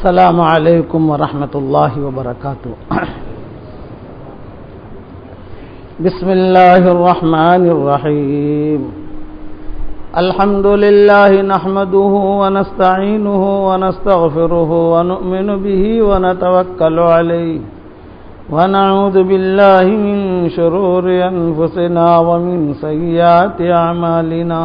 السلام علیکم ورحمۃ اللہ وبرکاتہ۔ بسم اللہ الرحمن الرحیم۔ الحمد للہ نحمده ونستعینه ونستغفره ونؤمن به ونتوکل علیہ ونعوذ باللہ من شرور انفسنا ومن سیئات اعمالنا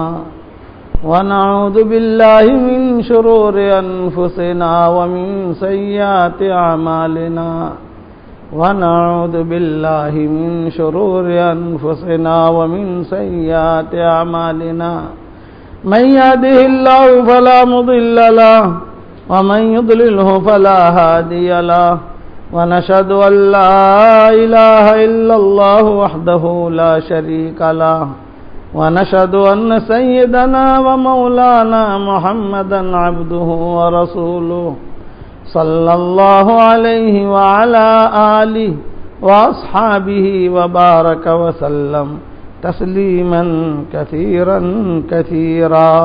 ونعوذ باللہ من شرور انفسنا ومن سیئات اعمالنا ونعوذ باللہ من شرور انفسنا ومن سیئات اعمالنا من يهده الله فلا مضل له ومن يضلله فلا هادي له ونشهد أن لا إله إلا الله وحده لا شريك له ونشهد أن سيدنا ومولانا محمدا عبده ورسوله صلى الله عليه وعلى آله وأصحابه وبارك وسلم تسليما كثيرا كثيرا۔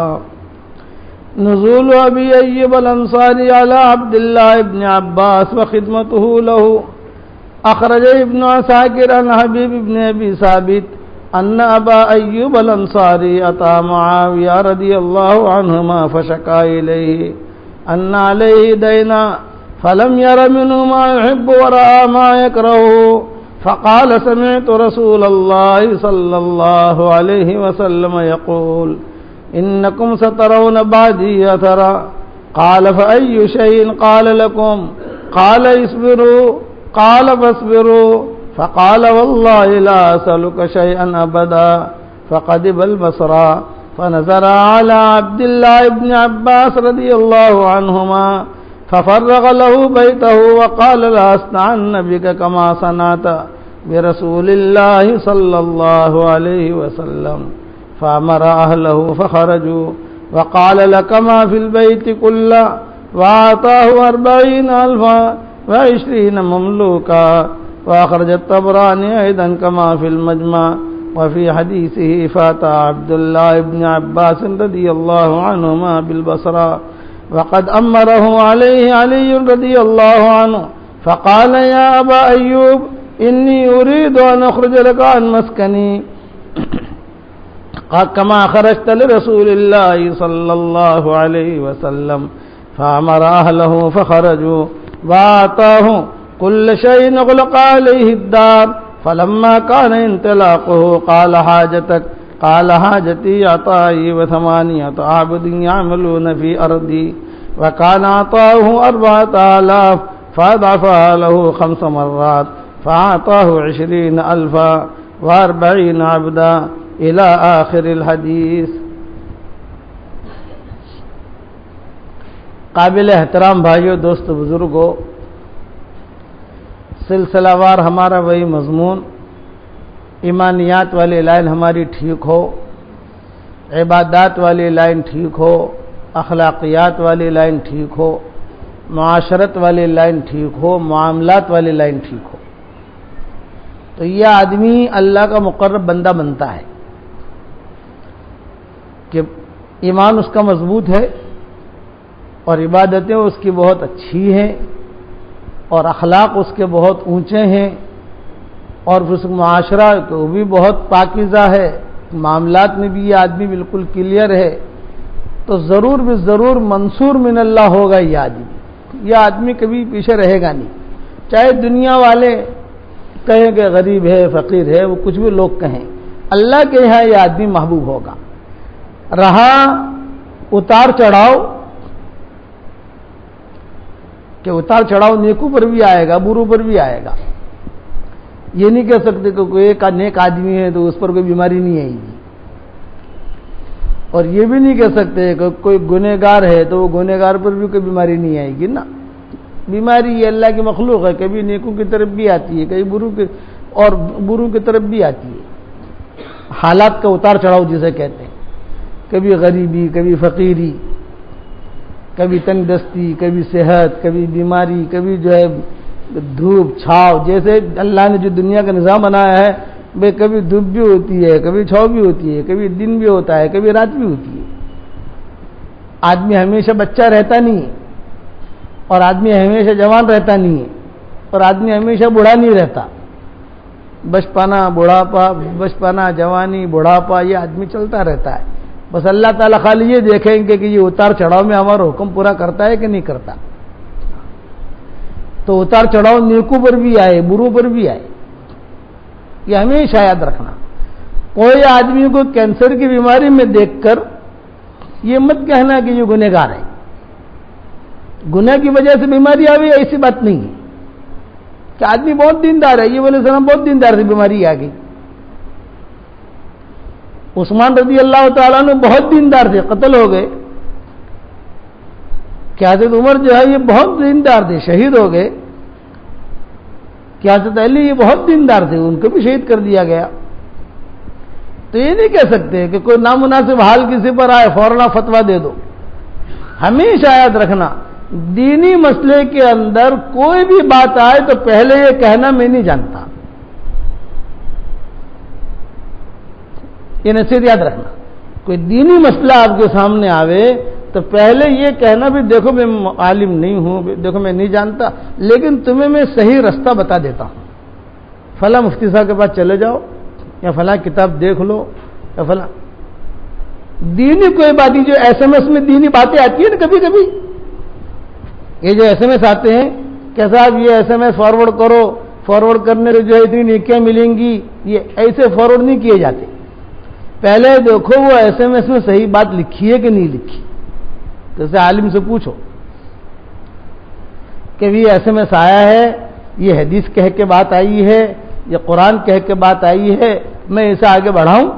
نزول أبي أيوب الأنصاري على عبد الله بن عباس وخدمته له۔ أخرج ابن عساكر عن حبيب بن أبي ثابت أن أبا أيوب الأنصاري أتى معاوية رضي الله عنهما فشكى إليه أن عليه دينا فلم ير منه ما يحب ورأى ما يكره، فقال سمعت رسول الله صلى الله عليه وسلم يقول إنكم سترون بعدي أثرا، قال فأي شيء قال لكم؟ قال اصبروا، قال فاصبروا، فقال والله لا أسألك شيئا أبدا، فقدب البصر فنظر على عبد الله بن عباس رضي الله عنهما ففرغ له بيته وقال لا أصنعن بك كما صنعت برسول الله صلى الله عليه وسلم، فأمر أهله فخرجوا وقال لك ما في البيت كله، وآتاه 40,020 مملوكا۔ وأخرج الطبراني أيضا كما في المجمع وفي حديثه فأتى عبد الله بن عباس رضي الله عنهما بالبصرة وقد أمره عليه علي رضي الله عنه، فقال يا أبا أيوب إني أريد أن أخرج لك عن مسكني كما خرجت لرسول الله صلى الله عليه وسلم، فأمر أهله فخرجوا وآتاه كل شيء أغلق عليه الدار، فلما كان انطلاقه قال حاجتك؟ قال حاجتي عطائي و8 عبد يعملون في أرضي، وكان عطاؤه 4,000 فأضعفها له 5 مرات، فأعطاه 20,000 و40 عبدا إلى آخر الحدیث۔ قابل احترام بھائیو، دوست بزرگوں، سلسلہ وار ہمارا وہی مضمون، ایمانیات والی لائن ہماری ٹھیک ہو، عبادات والی لائن ٹھیک ہو، اخلاقیات والی لائن ٹھیک ہو، معاشرت والی لائن ٹھیک ہو، معاملات والی لائن ٹھیک ہو، تو یہ آدمی اللہ کا مقرب بندہ بنتا ہے کہ ایمان اس کا مضبوط ہے اور عبادتیں اس کی بہت اچھی ہیں اور اخلاق اس کے بہت اونچے ہیں اور اس معاشرہ کو بھی بہت پاکیزہ ہے، معاملات میں بھی یہ آدمی بالکل کلیئر ہے، تو ضرور بھی ضرور منصور من اللہ ہوگا یہ آدمی کبھی پیچھے رہے گا نہیں، چاہے دنیا والے کہیں کہ غریب ہے، فقیر ہے، وہ کچھ بھی لوگ کہیں، اللہ کے یہاں یہ آدمی محبوب ہوگا۔ رہا اتار چڑھاؤ، کہ اتار چڑھاؤ نیکو پر بھی آئے گا، برو پر بھی آئے گا، یہ نہیں کہہ سکتے کہ کوئی ایک نیک آدمی ہے تو اس پر کوئی بیماری نہیں آئے گی، اور یہ بھی نہیں کہہ سکتے کہ کوئی گنہگار ہے تو وہ گنہگار پر بھی کوئی بیماری نہیں آئے گی نا، بیماری یہ اللہ کی مخلوق ہے، کبھی نیکوں کی طرف بھی آتی ہے، کبھی برو کی طرف بھی آتی ہے، حالات کا اتار چڑھاؤ جسے کہتے ہیں، کبھی غریبی، کبھی فقیری، کبھی تنگ دستی، کبھی صحت، کبھی بیماری، کبھی جو ہے دھوپ چھاؤ، جیسے اللہ نے جو دنیا کا نظام بنایا ہے، بھئی کبھی دھوپ بھی ہوتی ہے، کبھی چھاؤ بھی ہوتی ہے، کبھی دن بھی ہوتا ہے، کبھی رات بھی ہوتی ہے، آدمی ہمیشہ بچہ رہتا نہیں، اور آدمی ہمیشہ جوان رہتا نہیں ہے، اور آدمی ہمیشہ بوڑھا نہیں رہتا. بچپنا بڑھاپا، بچپنا جوانی بڑھاپا، یہ آدمی چلتا رہتا ہے. بس اللہ تعالیٰ خالی یہ دیکھیں گے کہ یہ اتار چڑھاؤ میں ہمارا حکم پورا کرتا ہے کہ نہیں کرتا. تو اتار چڑھاؤ نیکو پر بھی آئے، برو پر بھی آئے، یہ ہمیشہ یاد رکھنا. کوئی آدمی کو کینسر کی بیماری میں دیکھ کر یہ مت کہنا کہ یہ گنہگار ہے، گناہ کی وجہ سے بیماری آ گئی، ایسی بات نہیں ہے کہ آدمی بہت دیندار ہے. یہ بولے سلام بہت دیندار سے بیماری آ گئی. عثمان رضی اللہ تعالیٰ عنہ بہت دیندار تھے، قتل ہو گئے. کہ حضرت عمر جو ہے یہ بہت دیندار تھے، شہید ہو گئے. کہ حضرت علی یہ بہت دیندار تھے، ان کو بھی شہید کر دیا گیا. تو یہ نہیں کہہ سکتے کہ کوئی نامناسب حال کسی پر آئے فوراً فتویٰ دے دو. ہمیشہ یاد رکھنا دینی مسئلے کے اندر کوئی بھی بات آئے تو پہلے یہ کہنا میں نہیں جانتا. یہ نصیحت یاد رکھنا. کوئی دینی مسئلہ آپ کے سامنے آوے تو پہلے یہ کہنا بھی دیکھو میں عالم نہیں ہوں، دیکھو میں نہیں جانتا، لیکن تمہیں میں صحیح رستہ بتا دیتا ہوں. فلاں مفتی صاحب کے پاس چلے جاؤ، یا فلاں کتاب دیکھ لو، یا فلاں دینی کوئی بات جو ایس ایم ایس میں دینی باتیں آتی ہیں نا کبھی کبھی، یہ جو ایس ایم ایس آتے ہیں کہ صاحب یہ ایس ایم ایس فارورڈ کرو، فارورڈ کرنے سے جو ہے اتنی نیکیاں ملیں گی، یہ ایسے فارورڈ نہیں کیے جاتے. پہلے دیکھو وہ ایس ایم ایس میں صحیح بات لکھی ہے کہ نہیں لکھی. جیسے عالم سے پوچھو کہ یہ ایس ایم ایس آیا ہے، یہ حدیث کہہ کے بات آئی ہے، یہ قرآن کہہ کے بات آئی ہے، میں اسے آگے بڑھاؤں.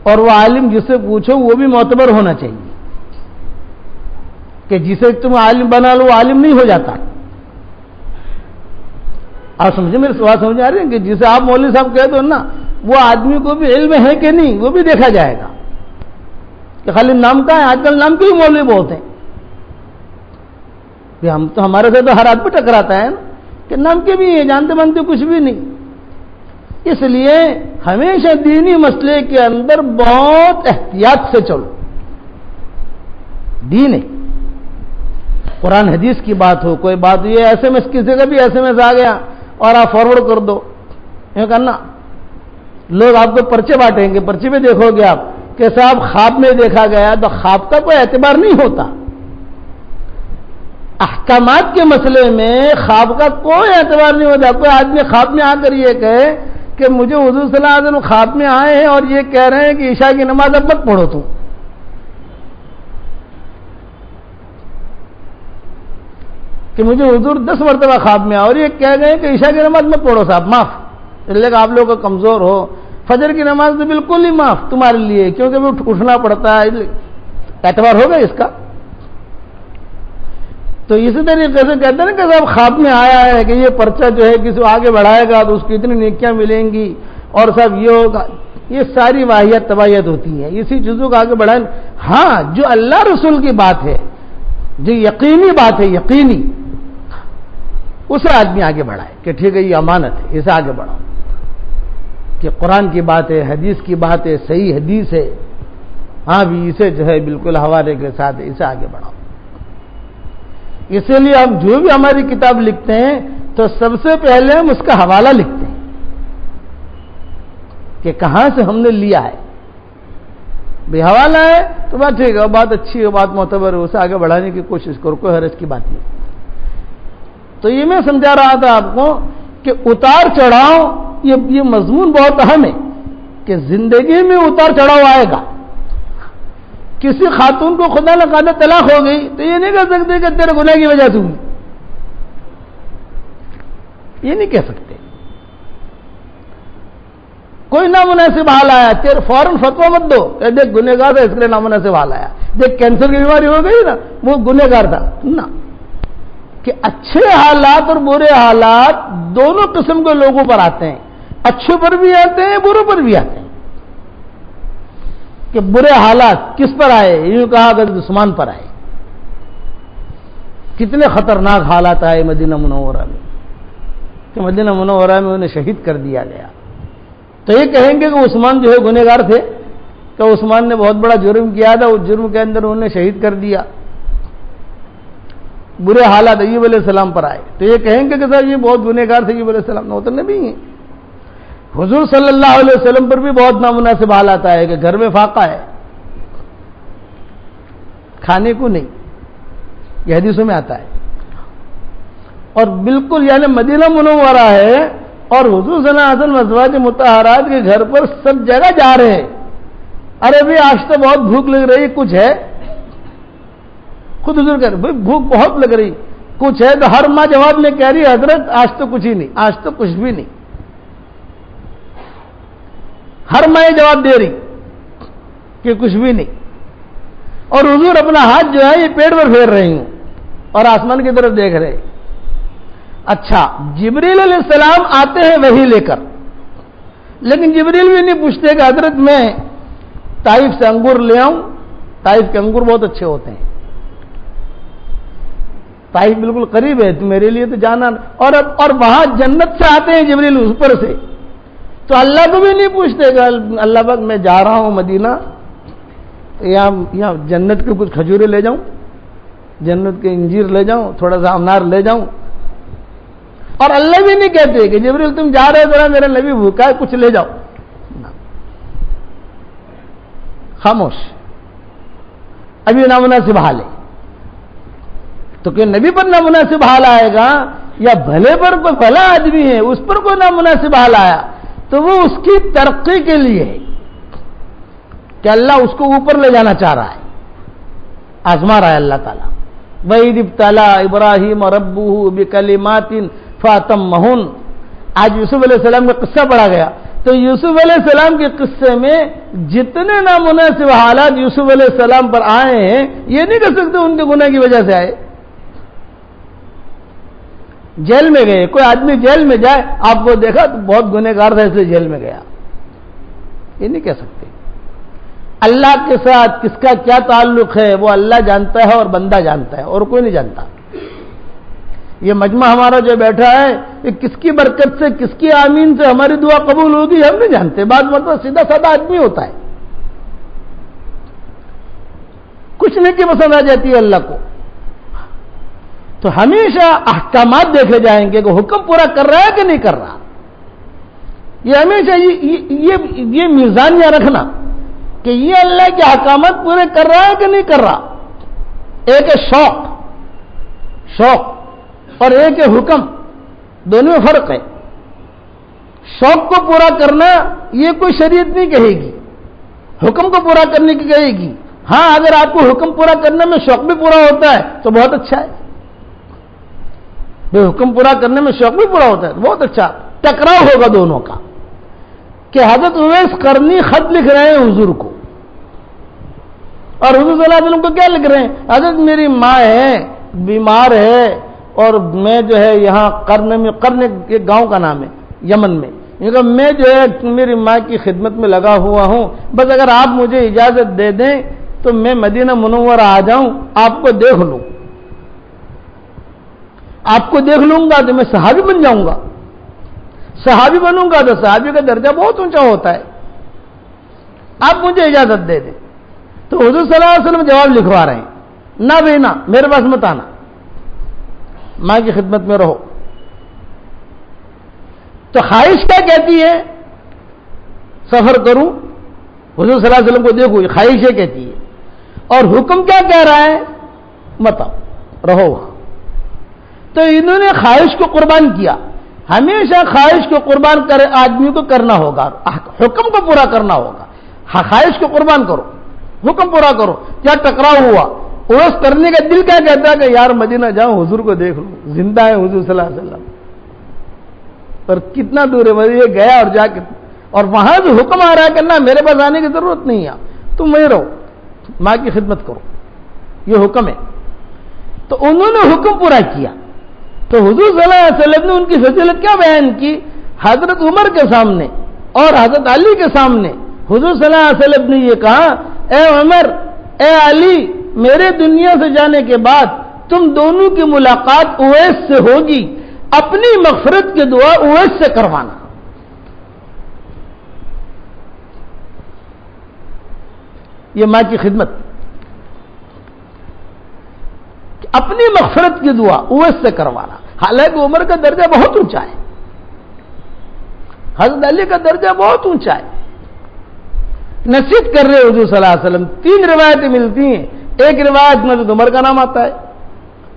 اور وہ عالم جس سے پوچھو وہ بھی معتبر ہونا چاہیے کہ جسے تم عالم بنا لو وہ عالم نہیں ہو جاتا. آپ سمجھے میرے سوال سمجھ آ رہے ہیں کہ جسے آپ مولوی صاحب کہہ دو نا وہ آدمی کو بھی علم ہے کہ نہیں وہ بھی دیکھا جائے گا کہ خالی نام کا ہے. آج کل نام کے ہی مولوی بہت ہیں. ہم تو ہمارے سے تو ہر آدمی ٹکراتا ہے نا کہ نام کے بھی ہیں، جانتے مانتے کچھ بھی نہیں. اس لیے ہمیشہ دینی مسئلے کے اندر بہت احتیاط سے چلو. دین ہے، قرآن حدیث کی بات ہو، کوئی بات یہ ایس ایم ایس کسی کا بھی ایس ایم ایس آ گیا اور آپ فارورڈ کر دو، یہ کرنا. لوگ آپ کو پرچے بانٹیں گے، پرچے میں دیکھو گے آپ کہ صاحب خواب میں دیکھا گیا، تو خواب کا کوئی اعتبار نہیں ہوتا. احکامات کے مسئلے میں خواب کا کوئی اعتبار نہیں ہوتا. کوئی آدمی خواب میں آ کر یہ کہے کہ مجھے حضور صلی اللہ علیہ وسلم خواب میں آئے ہیں اور یہ کہہ رہے ہیں کہ عشاء کی نماز اب مت پڑھو تم، کہ مجھے حضور 10 مرتبہ خواب میں آئے اور یہ کہہ گئے کہ عشاء کی نماز مت پڑھو صاحب معاف، اس لیے کہ آپ لوگ کمزور ہو. فجر کی نماز تو بالکل ہی معاف تمہارے لیے، کیونکہ وہ اٹھنا پڑتا ہے، اعتبار ہوگا اس کا. تو اسی طریقے سے کہتے ہیں نا کہ صاحب خواب میں آیا ہے کہ یہ پرچہ جو ہے کسی آگے بڑھائے گا تو اس کی اتنی نیکیاں ملیں گی اور صاحب یہ ہوگا. یہ ساری واہیت تباہیت ہوتی ہیں اسی چیزوں کو آگے بڑھائیں. ہاں جو اللہ رسول کی بات ہے، جو یقینی بات ہے، یقینی، اسے آدمی آگے بڑھائے کہ ٹھیک ہے یہ امانت ہے، اسے آگے بڑھاؤ کہ قرآن کی بات ہے، حدیث کی بات ہے، صحیح حدیث ہے، ہاں بھی اسے جو ہے بالکل حوالے کے ساتھ اسے آگے بڑھاؤ. اسی لیے ہم جو بھی ہماری کتاب لکھتے ہیں تو سب سے پہلے ہم اس کا حوالہ لکھتے ہیں کہ کہاں سے ہم نے لیا ہے. بھائی حوالہ ہے تو بات ٹھیک ہے، بات اچھی ہے، بات معتبر ہے، اسے آگے بڑھانے کی کوشش کرو، کوئی حرج کی بات نہیں. تو یہ میں سمجھا رہا تھا آپ کو کہ اتار چڑھاؤ یہ مضمون بہت اہم ہے کہ زندگی میں اتار چڑھاؤ آئے گا. کسی خاتون کو خدا نہ خواستہ طلاق ہو گئی تو یہ نہیں کہہ سکتے کہ تیرے گناہ کی وجہ سے ہوئی، یہ نہیں کہہ سکتے. کوئی نامناسب حال آیا تیرے فوراً فتویٰ مت دو کہ دیکھ گنہگار تھا اس لیے نامناسب حال آیا، دیکھ کینسر کی بیماری ہو گئی نا وہ گنہگار تھا نا. کہ اچھے حالات اور برے حالات دونوں قسم کے لوگوں پر آتے ہیں، اچھے پر بھی آتے ہیں، بروں پر بھی آتے ہیں. کہ برے حالات کس پر آئے؟ یوں کہا کہ عثمان پر آئے. کتنے خطرناک حالات آئے مدینہ منورہ میں کہ مدینہ منورہ میں انہیں شہید کر دیا گیا. تو یہ کہیں گے کہ عثمان جو ہے گنہگار تھے کہ عثمان نے بہت بڑا جرم کیا تھا، اس جرم کے اندر انہیں شہید کر دیا. برے حالات ایوب علیہ السلام پر آئے تو یہ کہیں گے کہ صاحب یہ بہت گنہگار تھے ایوب علیہ السلام، وہ تو نبی ہیں۔ حضور صلی اللہ علیہ وسلم پر بھی بہت نامناسب حالات آئے کہ گھر میں فاقہ ہے، کھانے کو نہیں، یہ حدیثوں میں آتا ہے، اور بالکل یعنی مدینہ منورہ ہے اور حضور صلی اللہ علیہ وسلم ازواج مطہرات کے گھر پر سب جگہ جا رہے ہیں، ارے بھائی آج تو بہت بھوک لگ رہی، کچھ ہے؟ خود حضور کہہ رہے بھوک بہت لگ رہی، کچھ ہے؟ تو ہر ماں جواب میں کہہ رہی حضرت آج تو کچھ ہی نہیں، آج تو کچھ بھی نہیں۔ ہر ماں یہ جواب دے رہی کہ کچھ بھی نہیں، اور حضور اپنا ہاتھ جو ہے یہ پیٹ پر پھیر رہی ہوں اور آسمان کی طرف دیکھ رہے۔ اچھا، جبریل علیہ السلام آتے ہیں وحی لے کر، لیکن جبریل بھی نہیں پوچھتے کہ حضرت میں طائف سے انگور لے آؤں، طائف کے انگور بہت اچھے ہوتے ہیں، طائف بالکل قریب ہے تو میرے لیے تو جانا، اور وہاں جنت سے آتے ہیں جبریل اوپر سے، تو اللہ کو بھی نہیں پوچھتے کہ اللہ پاک میں جا رہا ہوں مدینہ، یہاں جنت کے کچھ کھجورے لے جاؤں، جنت کے انجیر لے جاؤں، تھوڑا سا انار لے جاؤں، اور اللہ بھی نہیں کہتے کہ جبریل تم جا رہے ذرا میرا نبی بھوکا ہے کچھ لے جاؤ، خاموش، ابھی نامناسب حال ہے۔ تو کہ نبی پر نامناسب حال آئے گا یا بھلے پر کوئی بھلا آدمی ہے اس پر کوئی نامناسب حال آیا تو وہ اس کی ترقی کے لیے ہے کہ اللہ اس کو اوپر لے جانا چاہ رہا ہے، آزما رہا ہے اللہ تعالیٰ۔ وَإِذِ ابْتَلَىٰ إِبْرَاهِيمَ رَبُّهُ بِكَلِمَاتٍ فَأَتَمَّهُنَّ۔ آج یوسف علیہ السلام کا قصہ پڑھا گیا، تو یوسف علیہ السلام کے قصے میں جتنے نامناسب حالات یوسف علیہ السلام پر آئے ہیں یہ نہیں کہہ سکتے ان کے گناہ کی وجہ سے آئے۔ جیل میں گئے، کوئی آدمی جیل میں جائے آپ کو دیکھا تو بہت گنہگار تھا اس لیے جیل میں گیا، یہ نہیں کہہ سکتے۔ اللہ کے ساتھ کس کا کیا تعلق ہے وہ اللہ جانتا ہے اور بندہ جانتا ہے، اور کوئی نہیں جانتا۔ یہ مجمع ہمارا جو بیٹھا ہے یہ کس کی برکت سے کس کی آمین سے ہماری دعا قبول ہوگی ہم نہیں جانتے، بعض مرتبہ سیدھا سادہ آدمی ہوتا ہے، کچھ نہیں کہ پسند آ جاتی ہے اللہ کو۔ تو ہمیشہ احکامات دیکھے جائیں گے کہ حکم پورا کر رہا ہے کہ نہیں کر رہا، یہ ہمیشہ یہ میزان یا رکھنا کہ یہ اللہ کے احکامات پورے کر رہا ہے کہ نہیں کر رہا۔ ایک ہے شوق اور ایک ہے حکم، دونوں میں فرق ہے۔ شوق کو پورا کرنا یہ کوئی شریعت نہیں کہے گی، حکم کو پورا کرنے کی کہے گی۔ ہاں اگر آپ کو حکم پورا کرنے میں شوق بھی پورا ہوتا ہے تو بہت اچھا ہے، حکم پورا کرنے میں شوق بھی پورا ہوتا ہے بہت اچھا۔ ٹکراؤ ہوگا دونوں کا کہ حضرت اویس قرنی خط لکھ رہے ہیں حضور کو، اور حضور صلی اللہ علیہ وسلم کو کیا لکھ رہے ہیں؟ حضرت میری ماں ہے بیمار ہے اور میں جو ہے یہاں قرن ایک گاؤں کا نام ہے یمن میں، میں جو ہے میری ماں کی خدمت میں لگا ہوا ہوں، بس اگر آپ مجھے اجازت دے دیں تو میں مدینہ منورہ آ جاؤں، آپ کو دیکھ لوں، آپ کو دیکھ لوں گا تو میں صحابی بن جاؤں گا، صحابی بنوں گا تو صحابی کا درجہ بہت اونچا ہوتا ہے، آپ مجھے اجازت دے دیں۔ تو حضور صلی اللہ علیہ وسلم جواب لکھوا رہے ہیں، نہ بھائی نہ، میرے پاس مت آنا، ماں کی خدمت میں رہو۔ تو خواہش کیا کہتی ہے؟ سفر کروں، حضور صلی اللہ علیہ وسلم کو دیکھو، یہ خواہش کہتی ہے، اور حکم کیا کہہ رہا ہے؟ مت آؤ، رہو وہاں۔ تو انہوں نے خواہش کو قربان کیا۔ ہمیشہ خواہش کو قربان کرے آدمی کو کرنا ہوگا، حکم کو پورا کرنا ہوگا، خواہش کو قربان کرو، حکم پورا کرو۔ کیا ٹکراؤ ہوا، اویس کرنے کا دل کیا کہتا ہے کہ یار مدینہ جاؤں حضور کو دیکھ لوں، زندہ ہے حضور صلی اللہ علیہ وسلم، پر کتنا دور ہے، یہ گیا اور جا کے، اور وہاں بھی حکم آ رہا ہے کہ نہ میرے پاس آنے کی ضرورت نہیں ہے، تم وہیں رہو، ماں کی خدمت کرو، یہ حکم ہے۔ تو انہوں نے حکم پورا کیا۔ تو حضور صلی اللہ علیہ وسلم نے ان کی فضیلت کیا بیان کی؟ حضرت عمر کے سامنے اور حضرت علی کے سامنے حضور صلی اللہ علیہ وسلم نے یہ کہا، اے عمر، اے علی، میرے دنیا سے جانے کے بعد تم دونوں کی ملاقات اویس سے ہوگی، اپنی مغفرت کی دعا اویس سے کروانا۔ یہ ماں کی خدمت، اپنی مغفرت کی دعا اویس سے کروانا. حالانکہ عمر کا درجہ بہت اونچا ہے, حضرت علی کا درجہ بہت اونچا ہے. نصیحت کر رہے حضور صلی اللہ علیہ وسلم. 3 روایتیں ملتی ہیں. ایک روایت میں حضرت عمر کا نام آتا ہے,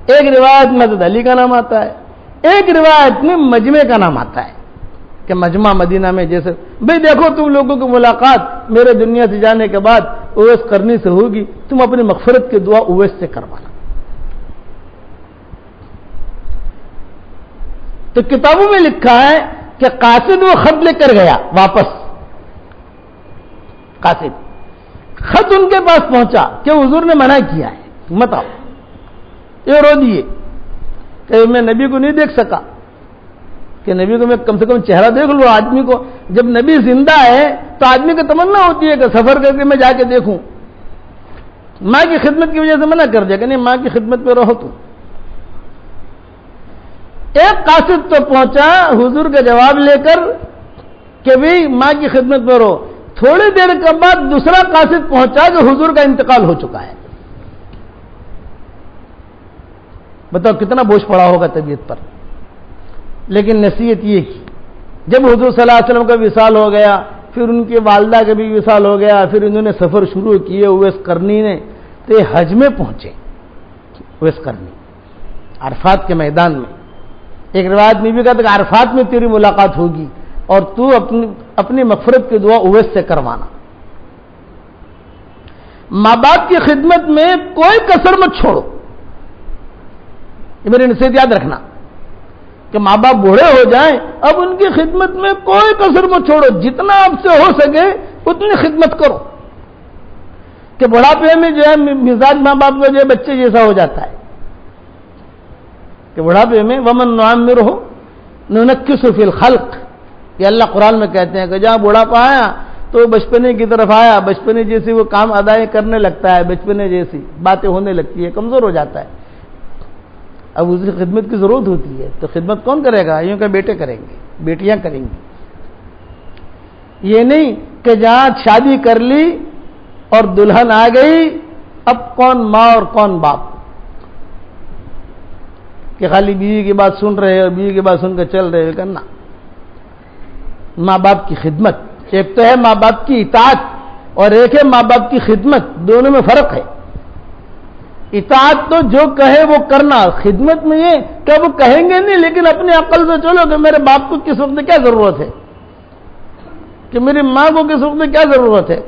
ایک روایت میں حضرت علی کا نام آتا ہے, ایک روایت میں مجمع کا نام آتا ہے کہ مجمع مدینہ میں جیسے بھئی دیکھو تم لوگوں کی ملاقات میرے دنیا سے جانے کے بعد اویس کرنی سے ہوگی, تم اپنی مغفرت کی دعا اویس سے کروانا. تو کتابوں میں لکھا ہے کہ قاصد وہ خط لے کر گیا واپس. قاصد خط ان کے پاس پہنچا کہ حضور نے منع کیا ہے, مت آؤ. یہ رو دیے کہ میں نبی کو نہیں دیکھ سکا, کہ نبی کو میں کم سے کم چہرہ دیکھ لوں. آدمی کو جب نبی زندہ ہے تو آدمی کو تمنا ہوتی ہے کہ سفر کر کے میں جا کے دیکھوں. ماں کی خدمت کی وجہ سے منع کر دیا کہ نہیں, ماں کی خدمت پہ رہو تم. ایک قاصد تو پہنچا حضور کا جواب لے کر کہ بھئی ماں کی خدمت پہ رہو. تھوڑی دیر کے بعد دوسرا قاصد پہنچا کہ حضور کا انتقال ہو چکا ہے. بتاؤ کتنا بوجھ پڑا ہوگا طبیعت پر. لیکن نصیحت یہ کی, جب حضور صلی اللہ علیہ وسلم کا وصال ہو گیا, پھر ان کی والدہ کا بھی وصال ہو گیا, پھر انہوں نے سفر شروع کیے اویس کرنی نے, تو یہ حج میں پہنچے. اویس کرنی عرفات کے میدان میں. ایک روایت میں بھی کہا تھا کہ عرفات میں تیری ملاقات ہوگی اور تو اپنی مغفرت کی دعا اویس سے کروانا. ماں باپ کی خدمت میں کوئی کسر مت چھوڑو. یہ میری نصیحت یاد رکھنا کہ ماں باپ بوڑھے ہو جائیں, اب ان کی خدمت میں کوئی کسر مت چھوڑو. جتنا آپ سے ہو سکے اتنی خدمت کرو. کہ بڑھاپے میں جو ہے مزاج ماں باپ کا جو ہے بچے جیسا ہو جاتا ہے, کہ بڑھاپے میں ومن نعمرہ ننکس فی الخلق. یہ اللہ قرآن میں کہتے ہیں کہ جہاں بڑھاپا آیا تو بچپنے کی طرف آیا, بچپنے جیسی وہ کام ادائیں کرنے لگتا ہے, بچپنے جیسی باتیں ہونے لگتی ہے, کمزور ہو جاتا ہے. اب اس کی خدمت کی ضرورت ہوتی ہے, تو خدمت کون کرے گا؟ یوں کہ بیٹے کریں گے, بیٹیاں کریں گی. یہ نہیں کہ جہاں شادی کر لی اور دلہن آ گئی, اب کون ماں اور کون باپ, کہ خالی بیوی کی بات سن رہے اور بیوی کی بات سن کر چل رہے کرنا. ماں باپ کی خدمت, ایک تو ہے ماں باپ کی اطاعت اور ایک ہے ماں باپ کی خدمت, دونوں میں فرق ہے. اطاعت تو جو کہے وہ کرنا, خدمت میں یہ کہ وہ کہیں گے نہیں لیکن اپنی عقل سے چلو کہ میرے باپ کو کس وقت کیا ضرورت ہے, کہ میری ماں کو کس وقت کیا ضرورت ہے.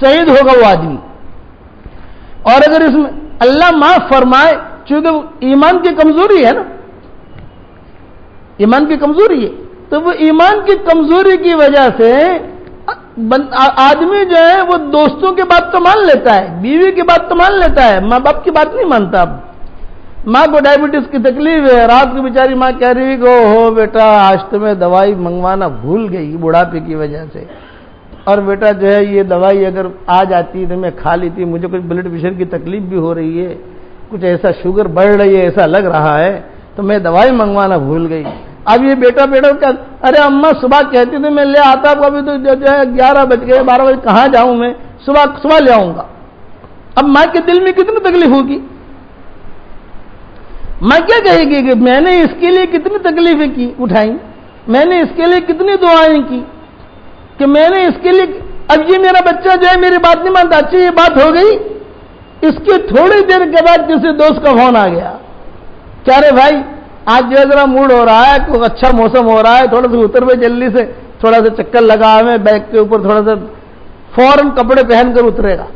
شہید ہوگا وہ آدمی. اور اگر اس میں اللہ معاف فرمائے, چونکہ ایمان کی کمزوری ہے نا, ایمان کی کمزوری ہے, تو وہ ایمان کی کمزوری کی وجہ سے آدمی جو ہے وہ دوستوں کی بات تو مان لیتا ہے, بیوی کی بات تو مان لیتا ہے, ماں باپ کی بات نہیں مانتا. اب ماں کو ڈائبٹیز کی تکلیف ہے, رات کو بیچاری ماں کہہ رہی کہ ہو بیٹا آج تمہیں دوائی منگوانا بھول گئی بڑھاپے کی وجہ سے, اور بیٹا جو ہے یہ دوائی اگر آ جاتی تو میں کھا لیتی, مجھے کچھ بلڈ پریشر کی تکلیف بھی ہو رہی ہے, کچھ ایسا شوگر بڑھ رہی ہے ایسا لگ رہا ہے, تو میں دوائی منگوانا بھول گئی. اب یہ بیٹا کیا, ارے اماں صبح کہتی تھی میں لے آتا, ابھی تو جو ہے 11 بج گئے 12 بجے, کہاں جاؤں میں, صبح لے آؤں گا. اب ماں کے دل میں کتنی تکلیف ہوگی, ماں کیا کہے گی کہ میں نے اس کے لیے کتنی تکلیفیں کی اٹھائیں, میں نے اس کے لیے کتنی دعائیں کی, کہ میں نے اس کے لیے. اب یہ میرا بچہ جو ہے میری بات نہیں مانتا. اچھی یہ بات ہو گئی, اس کے تھوڑی دیر کے بعد کسی دوست کا فون آ گیا, کیا رے بھائی آج جو ہے ذرا موڈ ہو رہا ہے, کوئی اچھا موسم ہو رہا ہے, تھوڑا سا اتر میں جلدی سے, تھوڑا سا چکر لگا ہمیں بیگ کے اوپر, تھوڑا سا فوراً کپڑے پہن کر اترے گا.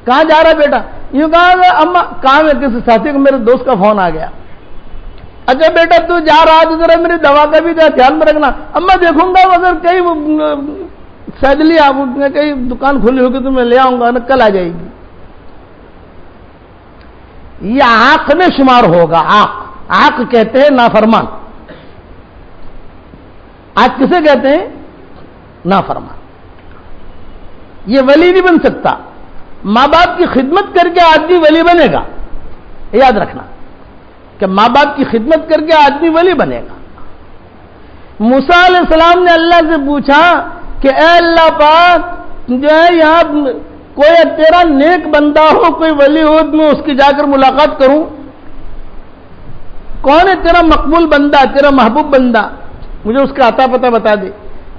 کہاں جا رہا ہے بیٹا؟ یوں کہا اماں کام ہے کسی ساتھی کو, میرے دوست کا فون آ گیا. اچھا بیٹا تو جا رہا ہے تو ذرا میری دوا کا بھی دھیان میں رکھنا. اماں دیکھوں گا اگر کہیں سیدلی آپ کہیں دکان کھلی ہوگی تو میں لے آؤں گا, کل آ جائے گی. یہ آنکھ میں شمار ہوگا. آنکھ کہتے ہیں نافرمان. آنکھ کسے کہتے ہیں؟ نافرمان. یہ ولی نہیں بن سکتا. ماں باپ کی خدمت کر کے آدمی ولی بنے گا, یاد رکھنا کہ ماں باپ کی خدمت کر کے آدمی ولی بنے گا. موسیٰ علیہ السلام نے اللہ سے پوچھا کہ اے اللہ پاک جو ہے یہاں کوئی تیرا نیک بندہ ہو، کوئی ولی ہو، میں اس کی جا کر ملاقات کروں؟ کون ہے تیرا مقبول بندہ، تیرا محبوب بندہ؟ مجھے اس کا عطا پتہ بتا دے۔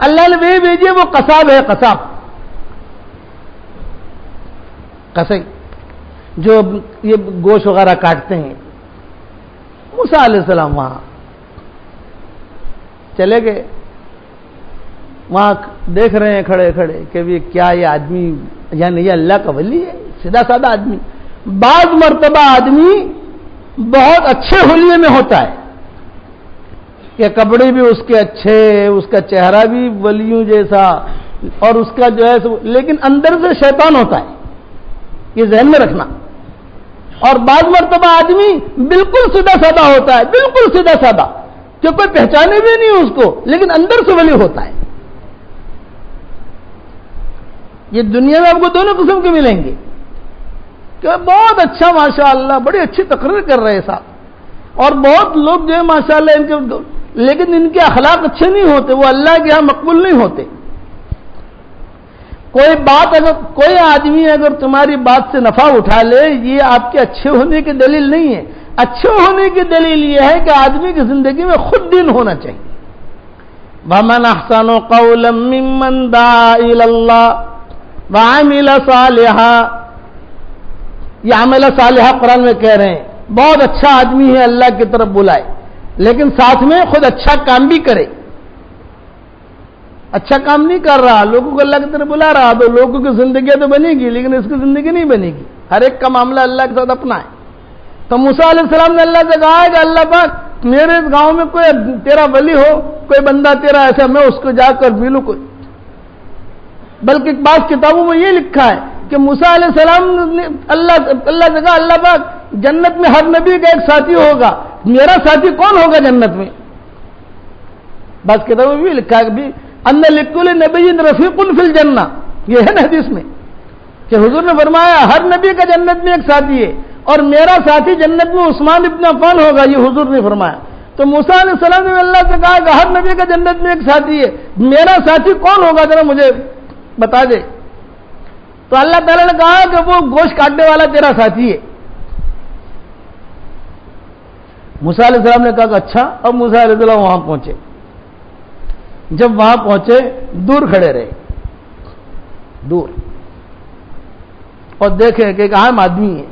اللہ نے وہی بھیجیے، وہ قصاب ہے، قصاب، قصائی، جو یہ گوشت وغیرہ کاٹتے ہیں۔ موسیٰ علیہ السلام وہاں چلے گئے، وہاں دیکھ رہے ہیں کھڑے کھڑے کہ یہ کیا یہ آدمی، یعنی یہ اللہ کا ولی ہے، سیدھا سادہ آدمی۔ بعض مرتبہ آدمی بہت اچھے حلیے میں ہوتا ہے کہ کپڑے بھی اس کے اچھے، اس کا چہرہ بھی ولیوں جیسا، اور اس کا جو ہے لیکن اندر سے شیطان ہوتا ہے، یہ ذہن میں رکھنا۔ اور بعض مرتبہ آدمی بالکل سیدھا سادہ ہوتا ہے، بالکل سیدھا سادہ، کہ کوئی پہچانے بھی نہیں اس کو، لیکن اندر سے ولی ہوتا ہے۔ یہ دنیا میں آپ کو دونوں قسم کے ملیں گے کہ بہت اچھا ماشاءاللہ، بڑی اچھی تقریر کر رہے صاحب، اور بہت لوگ جو ہے ماشاءاللہ ان کے، لیکن ان کے اخلاق اچھے نہیں ہوتے، وہ اللہ کے ہاں مقبول نہیں ہوتے۔ کوئی بات اگر کوئی آدمی اگر تمہاری بات سے نفع اٹھا لے، یہ آپ کے اچھے ہونے کی دلیل نہیں ہے۔ اچھے ہونے کی دلیل یہ ہے کہ آدمی کی زندگی میں خود دین ہونا چاہیے۔ وَمَنْ أَحْسَنُ قَوْلًا مِّمَّنْ دَعَا إِلَى اللَّهِ وَعَمِلَ صَالِحًا، یہ عمل صالحہ قرآن میں کہہ رہے ہیں، بہت اچھا آدمی ہے اللہ کی طرف بلائے، لیکن ساتھ میں خود اچھا کام بھی کرے۔ اچھا کام نہیں کر رہا، لوگوں کو اللہ کی طرف بلا رہا، تو لوگوں کی زندگی تو بنے گی لیکن اس کی زندگی نہیں بنے گی۔ ہر ایک کا معاملہ اللہ کے ساتھ اپنا ہے۔ تو موسیٰ علیہ السلام نے اللہ سے کہا کہ اللہ پاک، میرے گاؤں میں کوئی تیرا ولی ہو، کوئی بندہ تیرا ایسا، میں اس کو جا کر ملوں کوئی۔ بلکہ بعض کتابوں میں یہ لکھا ہے کہ موسیٰ علیہ السلام نے اللہ سے کہا، اللہ پاک جنت میں ہر نبی کا ایک ساتھی ہوگا، میرا ساتھی کون ہوگا جنت میں؟ بعض کتابوں میں بھی لکھا ہے کہ ان لکل نبی رفیق فی الجنہ، یہ ہے نا حدیث میں کہ حضور نے فرمایا ہر نبی کا جنت میں ایک ساتھی ہے، اور میرا ساتھی جنت میں عثمان ابن عفان ہوگا، یہ حضور نے فرمایا۔ تو موسیٰ علیہ السلام نے اللہ سے کہا کہ ہر نبی کا جنت میں ایک ساتھی ہے، میرا ساتھی کون ہوگا ذرا مجھے بتا دے۔ تو اللہ تعالیٰ نے کہا کہ وہ گوشت کاٹنے والا تیرا ساتھی ہے۔ موسیٰ علیہ السلام نے کہا کہ اچھا۔ اب موسیٰ علیہ السلام وہاں پہنچے، جب وہاں پہنچے دور کھڑے رہے، دور، اور دیکھیں کہ ایک عام آدمی ہے،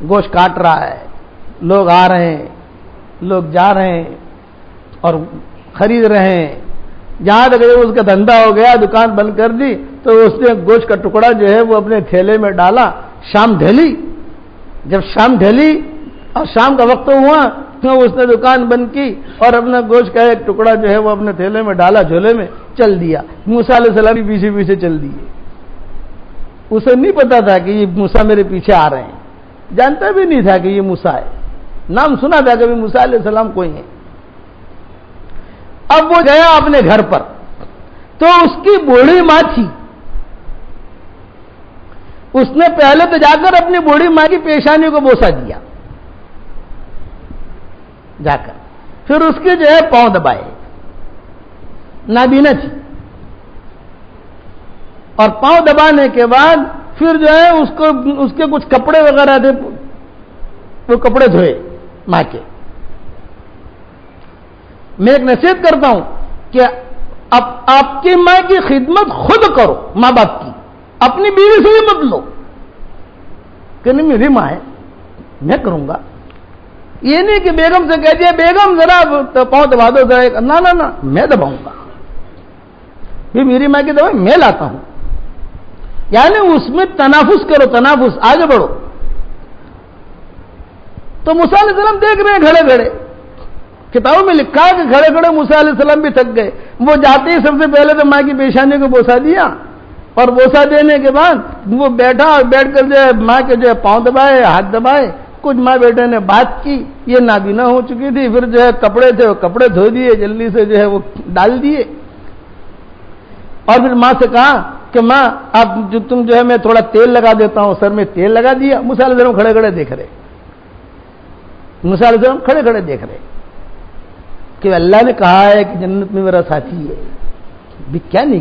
گوشت کاٹ رہا ہے، لوگ آ رہے ہیں، لوگ جا رہے ہیں اور خرید رہے ہیں۔ جہاں تک اس کا دھندا ہو گیا، دکان بند کر دی، تو اس نے گوشت کا ٹکڑا جو ہے وہ اپنے تھیلے میں ڈالا۔ شام ڈھلی، جب شام ڈھلی اور شام کا وقت ہوا تو اس نے دکان بند کی اور اپنا گوشت کا ایک ٹکڑا جو ہے وہ اپنے تھیلے میں ڈالا، جھولے میں چل دیا۔ موسیٰ علیہ السلام بھی پیچھے پیچھے چل دیے۔ اسے نہیں پتا تھا کہ یہ موسیٰ میرے پیچھے آ رہے ہیں، جانتا بھی نہیں تھا کہ یہ موسیٰ ہے، نام سنا تھا کہ موسیٰ علیہ السلام کوئی ہیں۔ اب وہ گیا اپنے گھر پر، تو اس کی بوڑھی ماں تھی، اس نے پہلے تو جا کر اپنی بوڑھی ماں کی پیشانی کو بوسہ دیا جا کر، پھر اس کے جو ہے پاؤں دبائے، نابینا تھی، اور پاؤں دبانے کے بعد پھر جو ہے اس کے کچھ کپڑے وغیرہ تھے، وہ کپڑے دھوئے ماں کے۔ میں ایک نصیحت کرتا ہوں کہ اب آپ کی ماں کی خدمت خود کرو، ماں باپ کی، اپنی بیوی سے بھی مت لو کہ نہیں میری ماں ہے میں کروں گا۔ یہ نہیں کہ بیگم سے کہہ دیا بیگم ذرا پاؤں دبا دو ذرا، نہ میں دباؤں گا، بھی میری ماں کی دوائی میں لاتا ہوں۔ یعنی اس میں تنافس کرو، تنافس، آگے بڑھو۔ تو موسیٰ علیہ السلام دیکھ رہے ہیں کھڑے کھڑے، کتابوں میں لکھا ہے کہ کھڑے کھڑے موسیٰ علیہ السلام بھی تھک گئے۔ وہ جاتے ہی سب سے پہلے تو ماں کی پیشانی کو بوسہ دیا، اور بوسہ دینے کے بعد وہ بیٹھا اور بیٹھ کر جو ہے ماں کے جو ہے پاؤں دبائے، ہاتھ دبائے، کچھ ماں بیٹے نے بات کی، یہ نابینا ہو چکی تھی، پھر جو ہے کپڑے تھے وہ کپڑے دھو دیے، جلدی سے جو ہے وہ ڈال دیے، اور پھر ماں سے کہا کہ ماں اب جو تم جو ہے میں تھوڑا تیل لگا دیتا ہوں، سر میں تیل لگا دیا۔ موسیٰ علیہ السلام کھڑے کھڑے دیکھ رہے، موسیٰ علیہ السلام کھڑے کھڑے دیکھ رہے کہ اللہ نے کہا ہے کہ جنت میں میرا ساتھی ہے، بھی کیا نہیں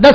10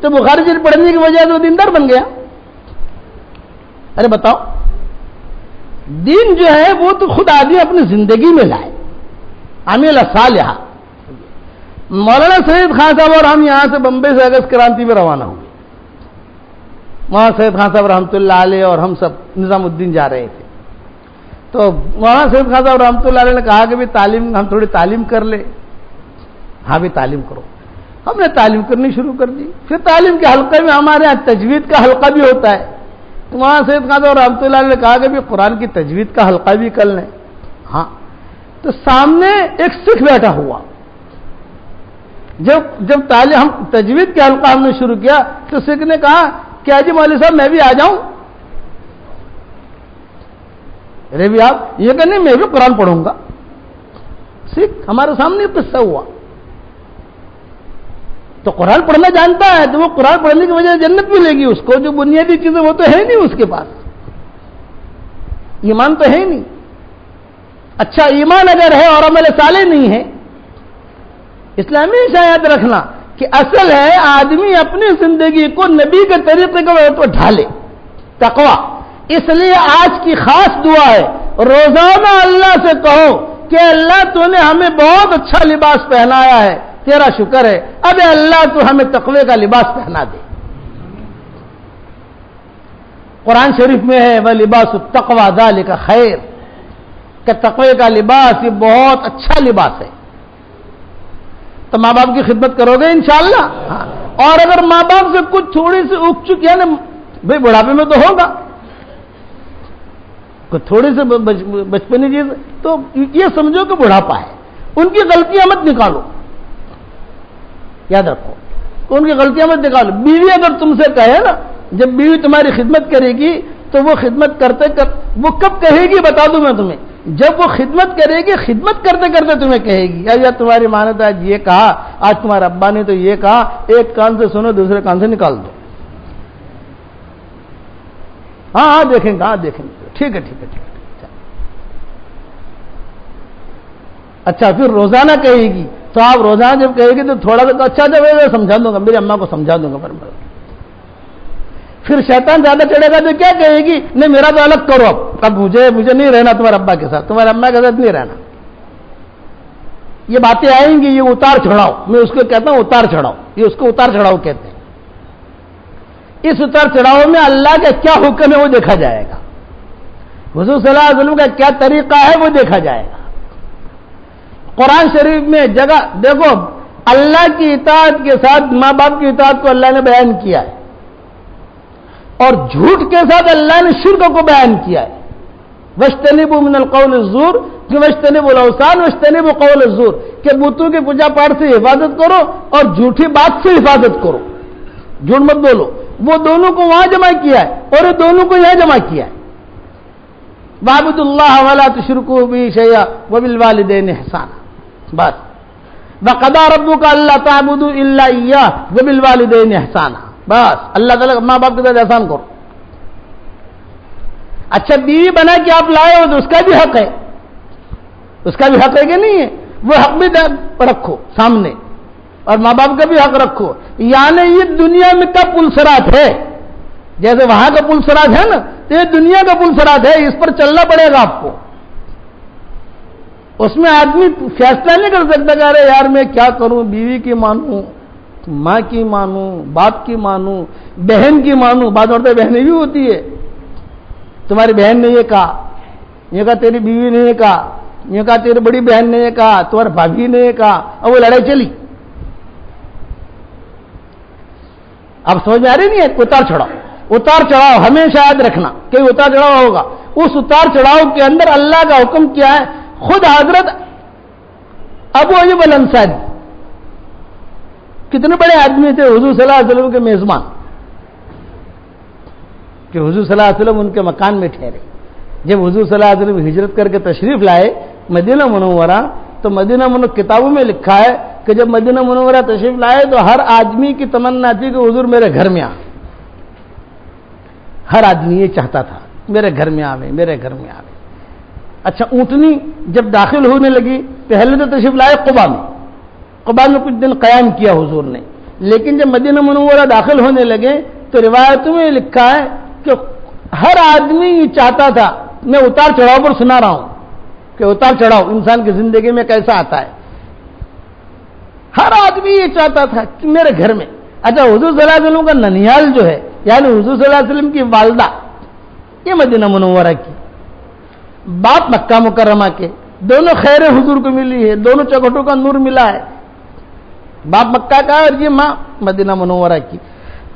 تو بخاری شریف پڑھنے کی وجہ سے وہ دیندار بن گیا. ارے بتاؤ, دین جو ہے وہ تو خود آدمی اپنی زندگی میں لائے, عامل صالحہ. مولانا سید خان صاحب اور ہم یہاں سے بمبئی سے اگست کرانتی میں روانہ ہوئے. وہاں سید خان صاحب رحمۃ اللہ علیہ اور ہم سب نظام الدین جا رہے تھے. تو مولانا سید خان صاحب رحمۃ اللہ علیہ نے کہا کہ بھی تعلیم, ہم تھوڑی تعلیم کر لیں. ہاں بھی تعلیم کرو. ہم نے تعلیم کرنی شروع کر دی. پھر تعلیم کے حلقے میں ہمارے یہاں تجوید کا حلقہ بھی ہوتا ہے. تو وہاں سید خان صاحب رحمۃ اللہ علیہ نے کہا کہ بھی قرآن کی تجوید کا حلقہ بھی کر لیں. ہاں, تو سامنے ایک سکھ بیٹھا ہوا. جب تعلیم ہم تجوید کے حلقہ ہم نے شروع کیا تو سکھ نے کہا کیا جی مولوی صاحب میں بھی آ جاؤں؟ ارے بھی آپ یہ کہ نہیں, میں بھی قرآن پڑھوں گا. سکھ ہمارے سامنے قصہ ہوا. تو قرآن پڑھنا جانتا ہے تو وہ قرآن پڑھنے کی وجہ سے جنت ملے گی اس کو. جو بنیادی چیزیں وہ تو ہے نہیں اس کے پاس, ایمان تو ہے نہیں. اچھا ایمان اگر ہے اور عمل صالح نہیں ہے, اسلامی یاد رکھنا کہ اصل ہے آدمی اپنی زندگی کو نبی کے طریقے کو ڈھالے. تقویٰ. اس لیے آج کی خاص دعا ہے, روزانہ اللہ سے کہو کہ اللہ تو نے ہمیں بہت اچھا لباس پہنایا ہے, تیرا شکر ہے, اب اللہ تو ہمیں تقوی کا لباس پہنا دے. قرآن شریف میں ہے وہ لباس التقوی ذالک خیر, کہ تقوی کا لباس یہ بہت اچھا لباس ہے. تو ماں باپ کی خدمت کرو گے انشاءاللہ. ہاں. اور اگر ماں باپ سے کچھ تھوڑی سی اگ چکی ہے نا بھائی, بڑھاپے میں تو ہوگا کوئی تھوڑی سی بچپنی چیز, تو یہ سمجھو کہ بڑھاپا ہے. ان کی غلطیاں مت نکالو, یاد رکھو ان کی غلطیاں مت نکالو. بیوی اگر تم سے کہے نا, جب بیوی تمہاری خدمت کرے گی تو وہ خدمت وہ کب کہے گی بتا دوں میں تمہیں, جب وہ خدمت کرے گی, خدمت کرتے کرتے تمہیں کہے گی یا تمہاری ماں نے تو آج یہ کہا, آج تمہارے ابا نے تو یہ کہا, ایک کان سے سنو دوسرے کان سے نکال دو. ہاں دیکھیں گے, ہاں دیکھیں گے, ٹھیک ہے ٹھیک ہے ٹھیک ہے. اچھا پھر روزانہ کہے گی, تو آپ روزانہ جب کہے گی تو تھوڑا سا اچھا جب سمجھا دوں گا, میری اماں کو سمجھا دوں گا. پھر شیطان زیادہ چڑھے گا تو کیا کہے گی, نہیں میرا تو الگ کرو, اب مجھے نہیں رہنا تمہارے ابا کے ساتھ, تمہارے اماں کے ساتھ نہیں رہنا. یہ باتیں آئیں گی, یہ اتار چڑھاؤ, میں اس کو کہتا ہوں اتار چڑھاؤ, یہ اس کو اتار چڑھاؤ کہتے ہیں. اس اتار چڑھاؤ میں اللہ کا کیا حکم ہے وہ دیکھا جائے گا, حضور صلی اللہ علیہ وسلم کا کیا طریقہ ہے وہ دیکھا جائے گا. قرآن شریف میں جگہ دیکھو, اللہ کی اطاعت کے ساتھ ماں باپ کی اطاعت کو اللہ نے بیان کیا ہے, اور جھوٹ کے ساتھ اللہ نے شرک کو بیان کیا ہے. وَاجْتَنِبُوا مِنَ الْقَوْلِ الزُّورِ کہ وَاجْتَنِبُوا الْأَوْثَانَ وَاجْتَنِبُوا قَوْلَ الزُّورِ کہ بتوں کی پوجا پاٹ سے حفاظت کرو اور جھوٹی بات سے حفاظت کرو, جھوٹ مت بولو. وہ دونوں کو وہاں جمع کیا ہے اور یہ دونوں کو یہاں جمع کیا ہے. وَاعْبُدُوا اللَّهَ وَلَا تُشْرِكُوا بِهِ شَيْئًا وَبِالْوَالِدَيْنِ إِحْسَانًا. بس. وَقَضَىٰ رَبُّكَ أَلَّا تَعْبُدُوا إِلَّا إِيَّاهُ وَبِالْوَالِدَيْنِ إِحْسَانًا. بس اللہ تعالیٰ ماں باپ کے ساتھ احسان کرو. اچھا بیوی بنا کے آپ لائے ہو تو اس کا بھی حق ہے, اس کا بھی حق ہے کہ نہیں ہے, وہ حق بھی رکھو سامنے, اور ماں باپ کا بھی حق رکھو. یعنی یہ دنیا میں کا پلسرات ہے, جیسے وہاں کا پلسرات ہے نا, تو یہ دنیا کا پلسرات ہے, اس پر چلنا پڑے گا آپ کو. اس میں آدمی فیصلہ نہیں کر سکتا کہ ارے یار میں کیا کروں, بیوی کی مانوں, ماں کی مانوں, باپ کی مانوں, بہن کی مانوں. بات اور بہنیں بھی ہوتی ہے, تمہاری بہن نے یہ کہا تیری بیوی نے یہ کہا تیری بڑی بہن نے یہ کہا, تمہاری بھابھی نے یہ کہا, اور وہ لڑائی چلی. اب سمجھ میں آ رہی نہیں ہے. اتار چڑھاؤ ہمیشہ یاد رکھنا کہ اتار چڑھاؤ ہوگا. اس اتار چڑھاؤ کے اندر اللہ کا حکم کیا ہے, خود حضرت ابو ایوب الانصاری کتنے بڑے آدمی تھے, حضور صلی اللہ علیہ وسلم کے میزبان, کہ حضور صلی اللہ علیہ وسلم ان کے مکان میں ٹھہرے. جب حضور صلی اللہ علیہ وسلم ہجرت کر کے تشریف لائے مدینہ منورہ, تو مدینہ منورہ کتابوں میں لکھا ہے کہ جب مدینہ منورہ تشریف لائے تو ہر آدمی کی تمنا تھی کہ حضور میرے گھر میں آ. ہر آدمی یہ چاہتا تھا میرے گھر میں آوے, میرے گھر میں آوے. اچھا اونٹنی جب داخل ہونے لگی, پہلے تو تشریف لائے قباء میں کچھ دن قیام کیا حضور نے. لیکن جب مدینہ منورہ داخل ہونے لگے تو روایتوں میں لکھا ہے کہ ہر آدمی یہ چاہتا تھا، میں اتار چڑھاؤ پر سنا رہا ہوں کہ اتار چڑھاؤ انسان کی زندگی میں کیسا آتا ہے، ہر آدمی یہ چاہتا تھا کہ میرے گھر میں، اچھا حضور صلی اللہ علیہ وسلم کا ننیال جو ہے، یعنی حضور صلی اللہ علیہ وسلم کی والدہ، یہ مدینہ منورہ کی، باپ مکہ مکرمہ کے، دونوں خیر حضور کو ملی ہے، دونوں چوکھٹوں کا نور ملا ہے، باپ مکہ کا اور یہ ماں مدینہ منورہ کی۔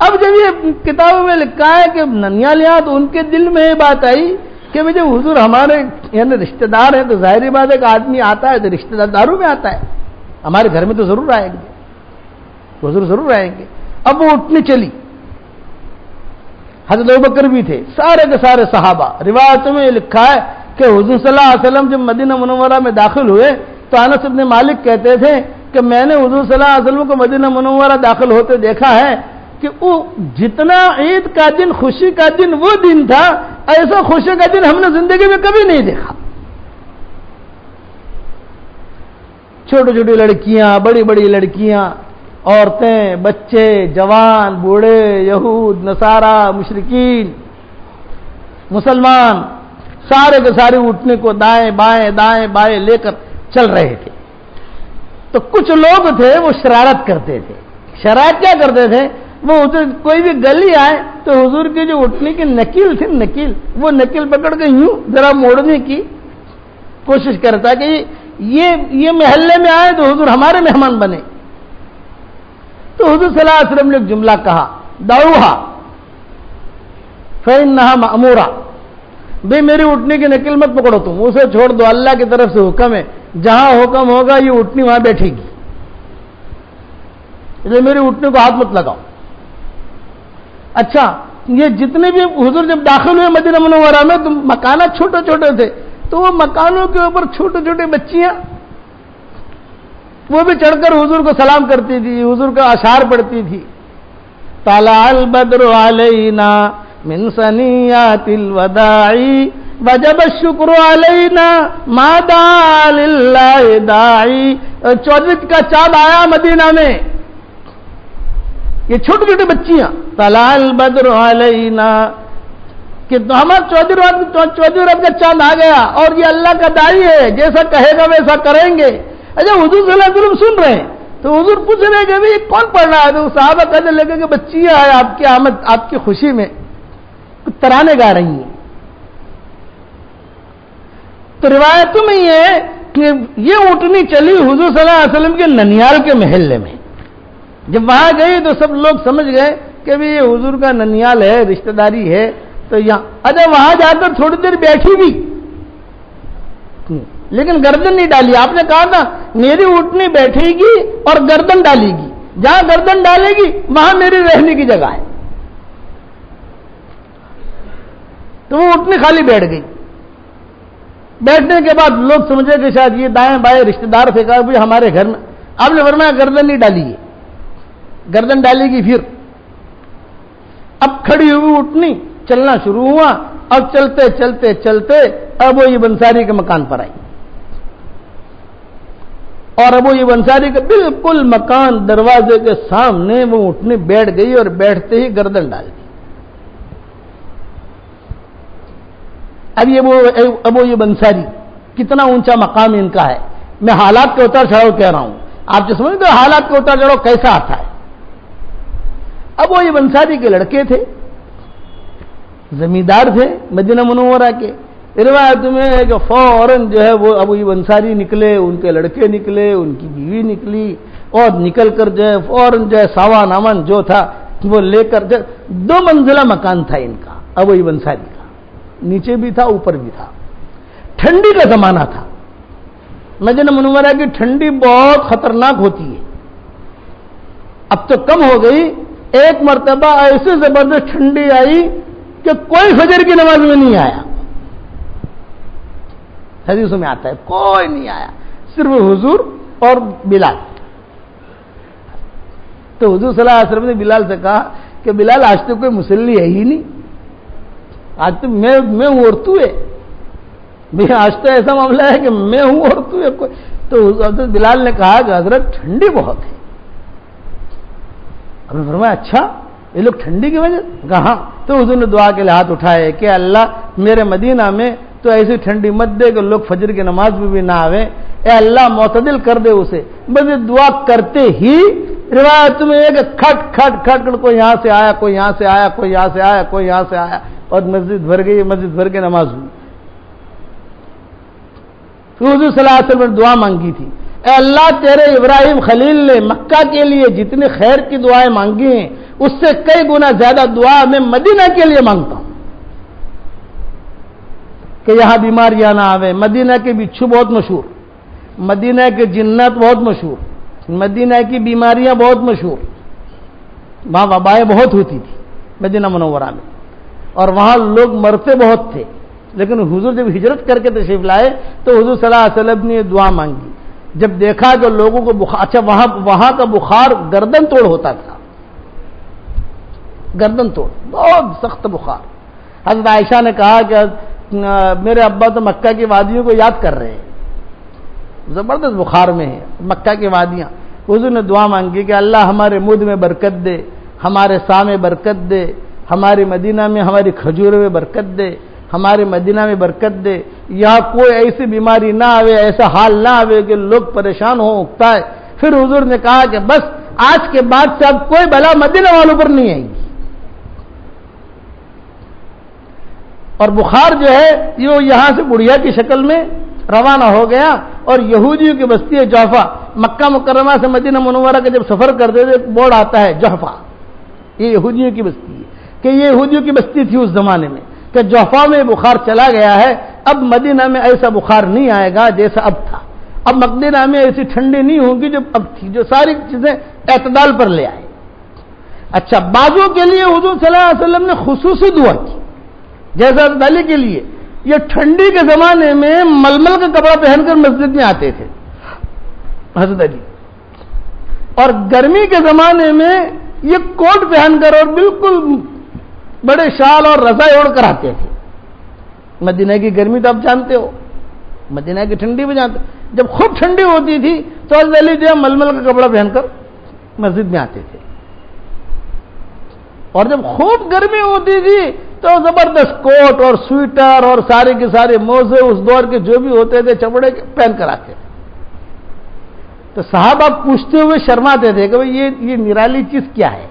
اب جب یہ کتابوں میں لکھا ہے کہ ننیال یہاں، تو ان کے دل میں یہ بات آئی کہ جب حضور ہمارے یعنی رشتہ دار ہیں تو ظاہری بات ہے کہ آدمی آتا ہے تو رشتہ داروں میں آتا ہے، ہمارے گھر میں تو ضرور آئیں گے، حضور ضرور آئیں گے۔ اب وہ اٹھنے چلی، حضرت ابوبکر بھی تھے، سارے کے سارے صحابہ، روایتوں میں یہ لکھا ہے کہ حضور صلی اللہ علیہ وسلم جب مدینہ منورہ میں داخل ہوئے تو انس بن مالک کہتے تھے کہ میں نے حضور صلی اللہ علیہ وسلم کو مدینہ منورہ داخل ہوتے دیکھا ہے کہ وہ جتنا عید کا دن، خوشی کا دن وہ دن تھا، ایسا خوشی کا دن ہم نے زندگی میں کبھی نہیں دیکھا۔ چھوٹی چھوٹی لڑکیاں، بڑی بڑی لڑکیاں، عورتیں، بچے، جوان، بوڑھے، یہود، نصارہ، مشرکین، مسلمان، سارے کے سارے اٹھنے کو دائیں بائیں لے کر چل رہے تھے۔ تو کچھ لوگ تھے وہ شرارت کرتے تھے۔ شرارت کیا کرتے تھے؟ وہ کوئی بھی گلی آئے تو حضور کی جو اٹھنے کی نکیل تھی، وہ نکیل پکڑ کے یوں ذرا موڑنے کی کوشش کرتا کہ یہ محلے میں آئے تو حضور ہمارے مہمان بنے۔ تو حضور صلی اللہ علیہ وسلم نے ایک جملہ کہا، دعوها فإنها مأمورہ، بھئی میری اٹھنے کی نکیل مت پکڑو، تم اسے چھوڑ دو، اللہ کی طرف سے حکم ہے، جہاں حکم ہوگا یہ اٹھنی وہاں بیٹھے گی، اسے میری اٹھنے کو ہاتھ مت لگاؤ۔ اچھا، یہ جتنے بھی حضور جب داخل ہوئے مدینہ منورہ میں تو مکانات چھوٹے چھوٹے تھے، تو وہ مکانوں کے اوپر چھوٹے چھوٹے بچیاں وہ بھی چڑھ کر حضور کو سلام کرتی تھی، حضور کا اشعار پڑھتی تھی، طلع البدر علینا من ثنیات الوداع وجب الشکر علینا ما دعا للہ داعی۔ 24 کا چاند آیا مدینہ میں، یہ چھوٹی چھوٹی بچیاں، طلع البدر علینا، کہ ہمارا 24 رات کا چاند آ گیا اور یہ اللہ کا داعی ہے، جیسا کہے گا ویسا کریں گے۔ اچھا حضور صلی اللہ علیہ وسلم سن رہے ہیں تو حضور پوچھ رہے ہیں کہ یہ کون پڑھ رہا ہے؟ تو صحابہ کہنے لگے کہ بچیاں ہیں آپ کی آمد، آپ کی خوشی میں کچھ ترانے گا رہی ہیں۔ تو روایتوں میں یہ ہے کہ یہ اٹھنی چلی حضور صلی اللہ علیہ وسلم کے ننیال کے محلے میں۔ جب وہاں گئی تو سب لوگ سمجھ گئے کہ یہ حضور کا ننیال ہے، رشتہ داری ہے، تو یہاں اچھا وہاں جا کر تھوڑی دیر بیٹھی بھی، لیکن گردن نہیں ڈالی۔ آپ نے کہا تھا میری اٹھنی بیٹھے گی اور گردن ڈالے گی، جہاں گردن ڈالے گی وہاں میری رہنے کی جگہ ہے۔ تو وہ اٹھنی خالی بیٹھ گئی۔ بیٹھنے کے بعد لوگ سمجھے کہ شاید یہ دائیں بائیں رشتہ دار تھے، کہا بھی ہمارے گھر میں۔ آپ نے فرمایا گردن نہیں ڈالی ہے، گردن ڈالے گی پھر۔ اب کھڑی ہوئی اٹھنی، چلنا شروع ہوا، اب چلتے چلتے چلتے ابو ایوب انصاری کے مکان پر آئی، اور ابو ایوب انصاری کے بالکل مکان دروازے کے سامنے وہ اٹھنے بیٹھ گئی اور بیٹھتے ہی گردن ڈال دی۔ اب یہ وہ ابو ایوب انصاری کتنا اونچا مقام ان کا ہے، میں حالات کا اتار چڑھاؤ کہہ رہا ہوں، آپ جو سمجھتے ہو حالات کا اتار چڑھاؤ کیسا آتا ہے۔ ابو ایوب انصاری کے لڑکے تھے، زمیندار تھے مدینہ منورہ کے۔ روایت میں ہے کہ فوراً جو ہے وہ ابو ایوب انصاری نکلے، ان کے لڑکے نکلے، ان کی بیوی نکلی، اور نکل کر جو ہے فوراً جو ہے ساوان امن جو تھا وہ لے کر، 2 منزلہ مکان تھا ان کا ابو ایوب انصاری کا، نیچے بھی تھا اوپر بھی تھا۔ ٹھنڈی کا زمانہ تھا، مدینہ منورہ کی ٹھنڈی بہت خطرناک ہوتی ہے، اب تو کم ہو گئی۔ ایک مرتبہ ایسے زبردست ٹھنڈی آئی کہ کوئی فجر کی نماز میں نہیں آیا، حدیثوں میں آتا ہے کوئی نہیں آیا، صرف حضور اور بلال۔ تو حضور صلی اللہ علیہ وسلم نے بلال سے کہا کہ بلال آج تو کوئی مسلی ہے ہی نہیں، آج تو میں ہوں اور تو ہے، آج تو ایسا معاملہ ہے کہ میں ہوں اور تو ہے کوئی۔ تو حضرت بلال نے کہا کہ حضرت ٹھنڈی بہت ہے، اب نے فرمایا اچھا یہ لوگ ٹھنڈی کی وجہ کہاں؟ تو حضور نے دعا کے لیے ہاتھ اٹھائے کہ اللہ میرے مدینہ میں تو ایسی ٹھنڈی مت دے کہ لوگ فجر کی نماز میں بھی نہ آویں، اے اللہ معتدل کر دے اسے۔ بس یہ دعا کرتے ہی روایت میں ایک کھٹ کھٹ کھٹ کھٹ کوئی یہاں سے آیا، کوئی یہاں سے آیا، کوئی یہاں سے آیا، کوئی یہاں سے آیا، اور مسجد بھر گئی، مسجد بھر کے نماز ہوئی۔ تو حضور صلی اللہ علیہ وسلم نے دعا مانگی تھی، اے اللہ تیرے ابراہیم خلیل نے مکہ کے لیے جتنی خیر کی دعائیں مانگی ہیں اس سے کئی گنا زیادہ دعا میں مدینہ کے لیے مانگتا ہوں کہ یہاں بیماریاں نہ آویں۔ مدینہ کے بچھو بہت مشہور، مدینہ کے جنات بہت مشہور، مدینہ کی بیماریاں بہت مشہور، وہاں وبائیں بہت ہوتی تھی مدینہ منورہ میں، اور وہاں لوگ مرتے بہت تھے، لیکن حضور جب ہجرت کر کے تشریف لائے تو حضور صلی اللہ علیہ وسلم نے یہ دعا مانگی۔ جب دیکھا کہ لوگوں کو بخار، اچھا وہاں کا بخار گردن توڑ ہوتا تھا، گردن توڑ، بہت سخت بخار۔ حضرت عائشہ نے کہا کہ میرے ابا تو مکہ کی وادیوں کو یاد کر رہے ہیں، زبردست بخار میں ہے مکہ کی وادیاں۔ حضور نے دعا مانگی کہ اللہ ہمارے مد میں برکت دے، ہمارے سا میں برکت دے، ہمارے مدینہ میں ہماری کھجوروں میں برکت دے، ہمارے مدینہ میں برکت دے، یہاں کوئی ایسی بیماری نہ آوے، ایسا حال نہ آوے کہ لوگ پریشان ہوں اکتا ہے۔ پھر حضور نے کہا کہ بس آج کے بعد سے اب کوئی بلا مدینہ والوں پر نہیں آئے گی، اور بخار جو ہے یہ یہاں سے بڑھیا کی شکل میں روانہ ہو گیا، اور یہودیوں کی بستی ہے جحفہ، مکہ مکرمہ سے مدینہ منورہ کا جب سفر کرتے تھے ایک بورڈ آتا ہے جحفہ، یہ یہودیوں کی بستی ہے، کہ یہ یہودیوں کی بستی تھی اس زمانے میں، کہ جحفہ میں بخار چلا گیا ہے، اب مدینہ میں ایسا بخار نہیں آئے گا جیسا اب تھا، اب مدینہ میں ایسی ٹھنڈی نہیں ہوگی جو اب تھی، جو ساری چیزیں اعتدال پر لے آئے۔ اچھا بعضوں کے لیے حضور صلی اللہ علیہ وسلم نے خصوصی دعا کی، جیسا حضرت علی کے لیے، یہ ٹھنڈی کے زمانے میں ململ کا کپڑا پہن کر مسجد میں آتے تھے حضرت علی، اور گرمی کے زمانے میں یہ کوٹ پہن کر اور بالکل بڑے شال اور رضائی اوڑھ کر آتے تھے۔ مدینہ کی گرمی تو آپ جانتے ہو، مدینہ کی ٹھنڈی بھی جانتے ہو، جب خوب ٹھنڈی ہوتی تھی تو حضرت علی جو ہے ململ کا کپڑا پہن کر مسجد میں آتے تھے، اور جب خوب گرمی ہوتی تھی تو زبردست کوٹ اور سویٹر اور سارے کے سارے موزے اس دور کے جو بھی ہوتے تھے چمڑے کے پہن کر آتے تھے۔ تو صحابہ پوچھتے ہوئے شرماتے تھے کہ یہ نرالی چیز کیا ہے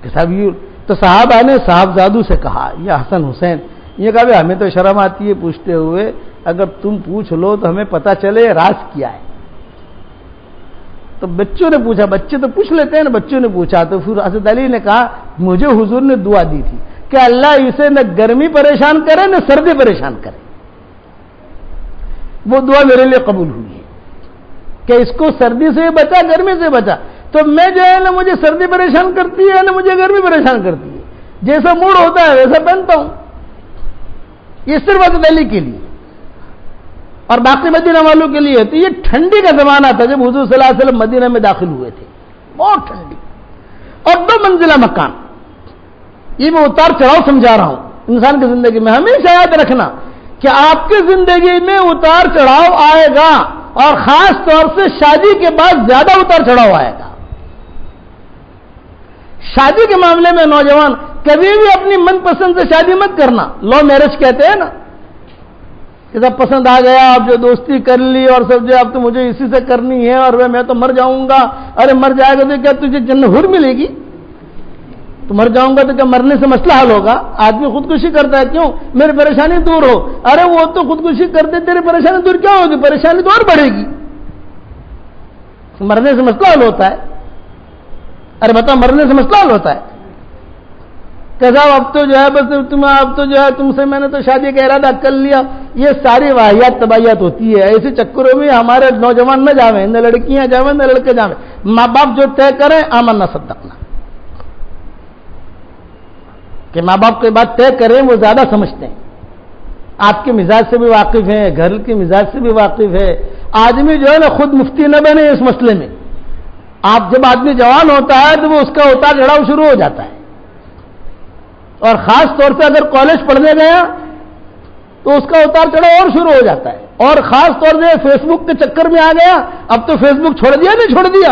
کہ صاحب یہ، تو صحابہ نے صاحبزادوں سے کہا، یہ حسن حسین، یہ کہا ہمیں تو شرم آتی ہے پوچھتے ہوئے، اگر تم پوچھ لو تو ہمیں پتہ چلے راز کیا ہے۔ تو بچوں نے پوچھا، بچے تو پوچھ لیتے ہیں نا، بچوں نے پوچھا، تو پھر حضرت علی نے کہا مجھے حضور نے دعا دی تھی کہ اللہ اسے نہ گرمی پریشان کرے نہ سردی پریشان کرے، وہ دعا میرے لیے قبول ہوئی ہے کہ اس کو سردی سے بچا، گرمی سے بچا۔ تو میں جو ہے نا مجھے سردی پریشان کرتی ہے نہ مجھے گرمی پریشان کرتی ہے، جیسا موڈ ہوتا ہے ویسا پہنتا ہوں۔ یہ صرف حضرت علی کے لیے اور باقی مدینہ والوں کے لیے۔ تو یہ ٹھنڈی کا زمانہ تھا جب حضور صلی اللہ علیہ وسلم مدینہ میں داخل ہوئے تھے، بہت ٹھنڈی، اور 2 منزلہ مکان۔ یہ میں اتار چڑھاؤ سمجھا رہا ہوں انسان کی زندگی میں، ہمیشہ یاد رکھنا کہ آپ کی زندگی میں اتار چڑھاؤ آئے گا، اور خاص طور سے شادی کے بعد زیادہ اتار چڑھاؤ آئے گا۔ شادی کے معاملے میں نوجوان کبھی بھی اپنی من پسند سے شادی مت کرنا، لو میرج کہتے ہیں نا، کہ سب پسند آ گیا، اب جو دوستی کر لی اور سب جو اب تو مجھے اسی سے کرنی ہے، اور میں تو مر جاؤں گا۔ ارے مر جائے گا تو کیا تجھے جنت حور ملے گی؟ تو مر جاؤں گا تو کیا مرنے سے مسئلہ حل ہوگا؟ آدمی خودکشی کرتا ہے، کیوں؟ میری پریشانی دور ہو۔ ارے وہ تو خودکشی کرتے، تیری پریشانی دور کیا ہوگی؟ پریشانی تو اور بڑھے گی، مرنے سے مسئلہ حل ہوتا ہے؟ ارے بتا، مرنے سے مسئلہ حل ہوتا ہے کہ صاحب اب تو جو ہے بس تم سے میں نے تو شادی کا ارادہ کر لیا۔ یہ ساری واحیات تباہیات ہوتی ہے، ایسے چکروں میں ہمارے نوجوان نہ جاویں، نہ لڑکیاں جاویں نہ لڑکے جاویں۔ ماں باپ جو طے کریں آمنا صدقنا، کہ ماں باپ کوئی بات طے کریں وہ زیادہ سمجھتے ہیں، آپ کے مزاج سے بھی واقف ہیں، گھر کے مزاج سے بھی واقف ہے۔ آدمی جو ہے نا خود مفتی نہ بنے اس مسئلے میں۔ آپ جب آدمی جوان ہوتا ہے تو وہ اس کا اتار چڑھاؤ شروع ہو جاتا ہے، اور خاص طور سے اگر کالج پڑھنے گیا تو اس کا اتار چڑھاؤ اور شروع ہو جاتا ہے، اور خاص طور سے فیس بک کے چکر میں آ گیا، اب تو فیس بک چھوڑ دیا نہیں چھوڑ دیا،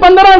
15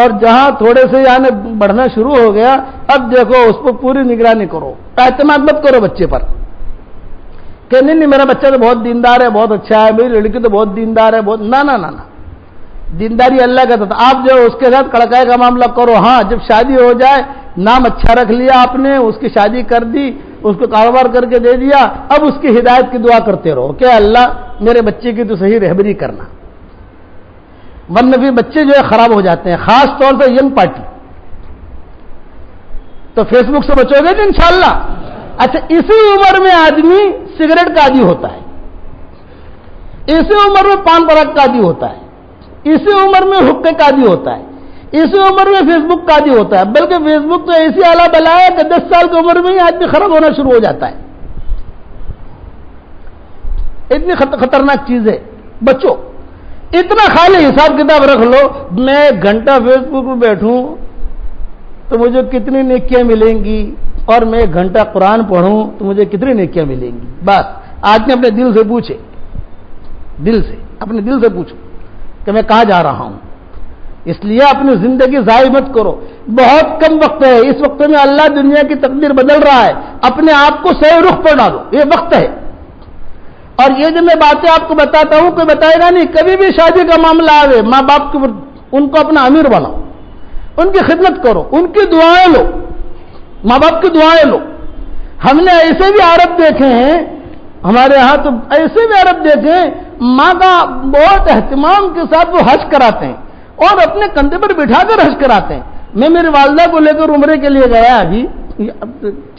اور جہاں تھوڑے سے یعنی بڑھنا شروع ہو گیا اب دیکھو اس پر پوری نگرانی کرو، اعتماد مت کرو بچے پر کہ نہیں میرا بچہ تو بہت دیندار ہے، بہت اچھا ہے، میری لڑکی تو بہت دیندار ہے، بہت نہ دینداری اللہ کا تھا آپ جو اس کے ساتھ کڑکائے کا معاملہ کرو. ہاں جب شادی ہو جائے نام اچھا رکھ لیا آپ نے، اس کی شادی کر دی، اس کو کاروبار کر کے دے دیا، اب اس کی ہدایت کی دعا کرتے رہو کہ اللہ میرے بچے کی تو صحیح رہبری کرنا، ورنہ بھی بچے جو ہے خراب ہو جاتے ہیں، خاص طور سے ینگ پارٹی. تو فیس بک سے بچو گے ان شاء اللہ. اچھا اسی عمر میں آدمی سگریٹ کا عادی ہوتا ہے، اسی عمر میں پان پراگ کا عادی ہوتا ہے، اسی عمر میں حقے کا عادی ہوتا ہے، اسی عمر میں فیس بک کا عادی ہوتا ہے. بلکہ فیس بک تو ایسی اعلیٰ بلا ہے کہ 10 سال کی عمر میں ہی آدمی خراب ہونا شروع ہو جاتا ہے. اتنی خطرناک چیز ہے. بچوں اتنا خالی حساب کتاب رکھ لو، میں 1 گھنٹہ فیس بک میں بیٹھوں تو مجھے کتنی نیکیاں ملیں گی، اور میں 1 گھنٹہ قرآن پڑھوں تو مجھے کتنی نیکیاں ملیں گی. بس آدمی اپنے دل سے پوچھے، اپنے دل سے پوچھو کہ میں کہاں جا رہا ہوں. اس لیے اپنی زندگی ضائع مت کرو. بہت کم وقت ہے، اس وقت میں اللہ دنیا کی تقدیر بدل رہا ہے. اپنے آپ کو صحیح رخ پر ڈالو، یہ وقت ہے. اور یہ جو میں باتیں آپ کو بتاتا ہوں کوئی بتائے گا نہیں. کبھی بھی شادی کا معاملہ آئے ماں باپ کو ان کو اپنا امیر بناؤ، ان کی خدمت کرو، ان کی دعائیں لو، ماں باپ کی دعائیں لو. ہم نے ایسے بھی عرب دیکھے ہیں، ہمارے یہاں تو ایسے بھی عرب دیکھے ہیں ماں کا بہت اہتمام کے ساتھ وہ حج کراتے ہیں اور اپنے کندھے پر بٹھا کر حج کراتے ہیں. میں میری والدہ کو لے کر عمرے کے لیے گیا ابھی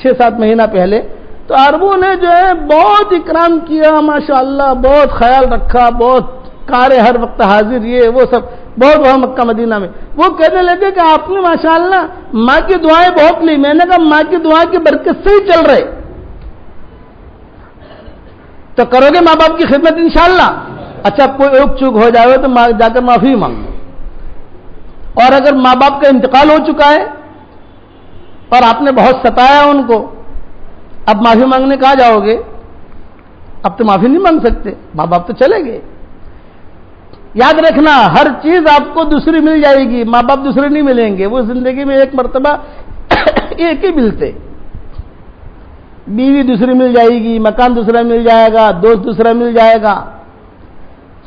6-7 مہینہ پہلے، تو عربوں نے جو ہے بہت اکرام کیا، ماشاءاللہ بہت خیال رکھا، بہت کارے ہر وقت حاضر، یہ وہ سب بہت وہاں مکہ مدینہ میں. وہ کہنے لگے کہ آپ نے ماشاءاللہ ماں کی دعائیں بہت لی. میں نے کہا ماں کی دعا کی برکت سے ہی چل رہے. تو کرو گے ماں باپ کی خدمت انشاءاللہ. اچھا کوئی ایک چوک ہو جائے تو جا کر معافی مانگو. اور اگر ماں باپ کا انتقال ہو چکا ہے اور آپ نے بہت ستایا ان کو، اب معافی مانگنے کہاں جاؤ گے؟ اب تو معافی نہیں مانگ سکتے، ماں باپ تو چلے گئے. یاد رکھنا ہر چیز آپ کو دوسری مل جائے گی، ماں باپ دوسرے نہیں ملیں گے. وہ زندگی میں ایک مرتبہ ایک ہی ملتے. بیوی دوسری مل جائے گی، مکان دوسرا مل جائے گا، دوست دوسرا مل جائے گا،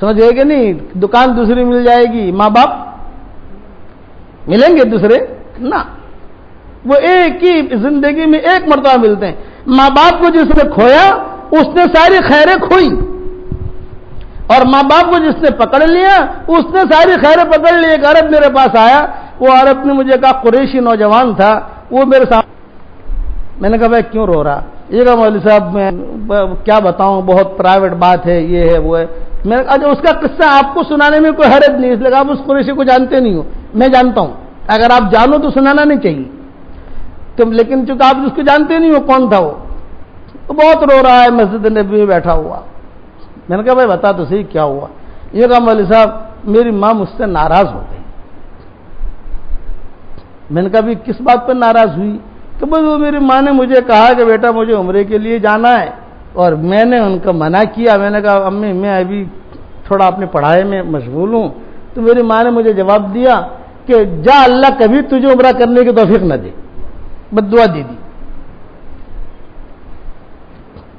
سمجھ گئے کہ نہیں؟ دکان دوسری مل جائے گی. ماں باپ ملیں گے دوسرے نہ، وہ ایک ہی زندگی میں ایک مرتبہ ملتے ہیں. ماں باپ کو جس نے کھویا اس نے ساری خیریں کھوئی، اور ماں باپ کو جس نے پکڑ لیا اس نے ساری خیریں پکڑ لی. ایک عرب میرے پاس آیا، وہ عرب نے مجھے کہا، قریشی نوجوان تھا، وہ میرے سامنے. میں نے کہا بھائی کیوں رو رہا؟ یہ کہا مولوی صاحب میں کیا بتاؤں، بہت پرائیویٹ بات ہے، یہ ہے وہ ہے. میں نے کہا اس کا قصہ آپ کو سنانے میں کوئی حرج نہیں، اس لیے آپ اس قریشی کو جانتے نہیں ہو. میں جانتا ہوں، اگر آپ جانو تو سنانا نہیں چاہیے تم، لیکن چونکہ آپ اس کو جانتے نہیں ہو کون تھا وہ بہت رو رہا ہے مسجد نبی میں بیٹھا ہوا. میں نے کہا بھائی بتا تو صحیح کیا ہوا؟ یہ کہا مولوی صاحب میری ماں مجھ سے ناراض ہو گئی. میں نے کہا بھی کس بات پر ناراض ہوئی؟ کہ بس وہ میری ماں نے مجھے کہا کہ بیٹا مجھے عمرے کے لیے جانا ہے، اور میں نے ان کو منع کیا. میں نے کہا امی میں ابھی تھوڑا اپنی پڑھائی میں مشغول ہوں. تو میری ماں نے مجھے جواب دیا کہ جا اللہ کبھی تجھے عمرہ کرنے کی توفیق نہ دے، بد دعا دے دی.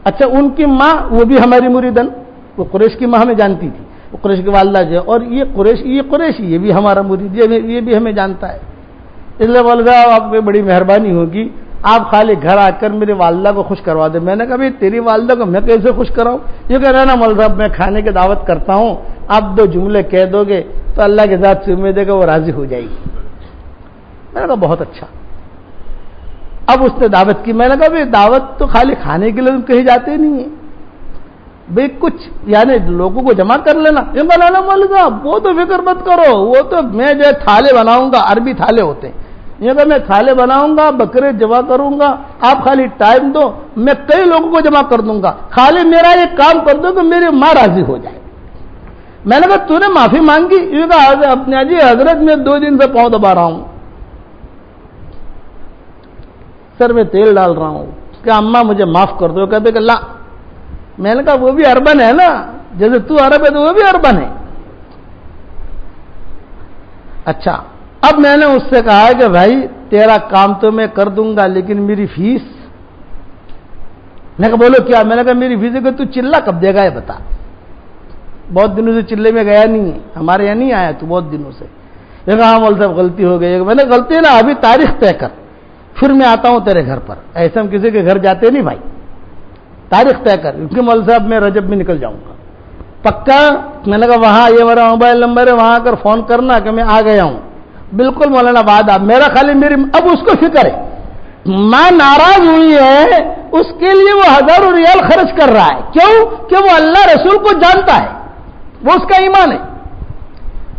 اچھا ان کی ماں وہ بھی ہماری مریدن، وہ قریش کی ماں ہمیں جانتی تھی، وہ قریش کی والدہ جو ہے، اور یہ قریشی یہ بھی ہمارا مرید، یہ بھی ہمیں جانتا ہے. اس لیے بول رہا آپ پہ بڑی مہربانی ہوگی، آپ خالی گھر آ کر میری والدہ کو خوش کروا دیں. میں نے کہا بھائی تیری والدہ کو میں کیسے خوش کراؤں؟ یہ کہہ رہا نا مول صاحب میں کھانے کی دعوت کرتا ہوں، آپ 2 جملے کہہ دو گے تو اللہ کے ذات سے امید ہے کہ وہ راضی ہو جائے گی. میں نے کہا بہت اچھا. اب اس نے دعوت کی. میں نے کہا بھائی دعوت تو خالی کھانے کے لیے کہیں جاتے نہیں ہیں بھائی، کچھ یعنی لوگوں کو جمع کر لینا. یہ بنانا مول صاحب وہ تو فکر مت کرو، وہ تو میں جو تھالے بناؤں گا، عربی تھالے ہوتے ہیں، یہ کہ میں تھالے بناؤں گا، بکرے جمع کروں گا، آپ خالی ٹائم دو، میں کئی لوگوں کو جمع کر دوں گا، خالی میرا یہ کام کر دو کہ میری ماں راضی ہو جائے. میں نے کہا تو نے معافی مانگی؟ یہ کہا اپنے جی حضرت میں 2 دن سے پاؤں دبا رہا ہوں، سر میں تیل ڈال رہا ہوں کہ اماں مجھے معاف کر دو. کہتے کہ لا. میں نے کہا وہ بھی اربن ہے نا، جیسے تو عرب ہے تو وہ بھی اربن ہے. اچھا اب میں نے اس سے کہا کہ بھائی تیرا کام تو میں کر دوں گا لیکن میری فیس. میں نے کہا بولو کیا؟ میں نے کہا میری فیس ہے کہ تو چلہ کب دے گا یہ بتا. بہت دنوں سے چلے میں گیا نہیں ہے, ہمارے یہاں نہیں آیا تو بہت دنوں سے. میں کہا ہاں مول صاحب غلطی ہو گئی. میں نے غلطی نا ابھی تاریخ طے کر پھر میں آتا ہوں تیرے گھر پر. ایسے ہم کسی کے گھر جاتے نہیں بھائی, تاریخ طے کر کیونکہ مول صاحب میں رجب میں نکل جاؤں گا پکا. میں نے کہا وہاں یہ میرا موبائل نمبر ہے, وہاں کر فون کرنا کہ میں آ گیا ہوں. بالکل مولانا بعد آپ میرا خالی میری اب اس کو فکر ہے ماں ناراض ہوئی ہے اس کے لیے وہ ہزاروں ریال خرچ کر رہا ہے. کیوں کہ وہ اللہ رسول کو جانتا ہے, وہ اس کا ایمان ہے.